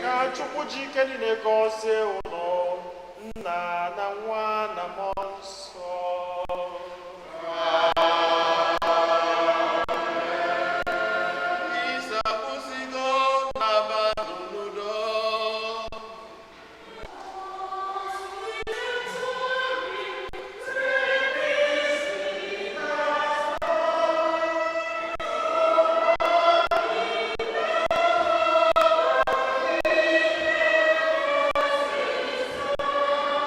Ka Chukwu ji ike niile gọzie ụlọ.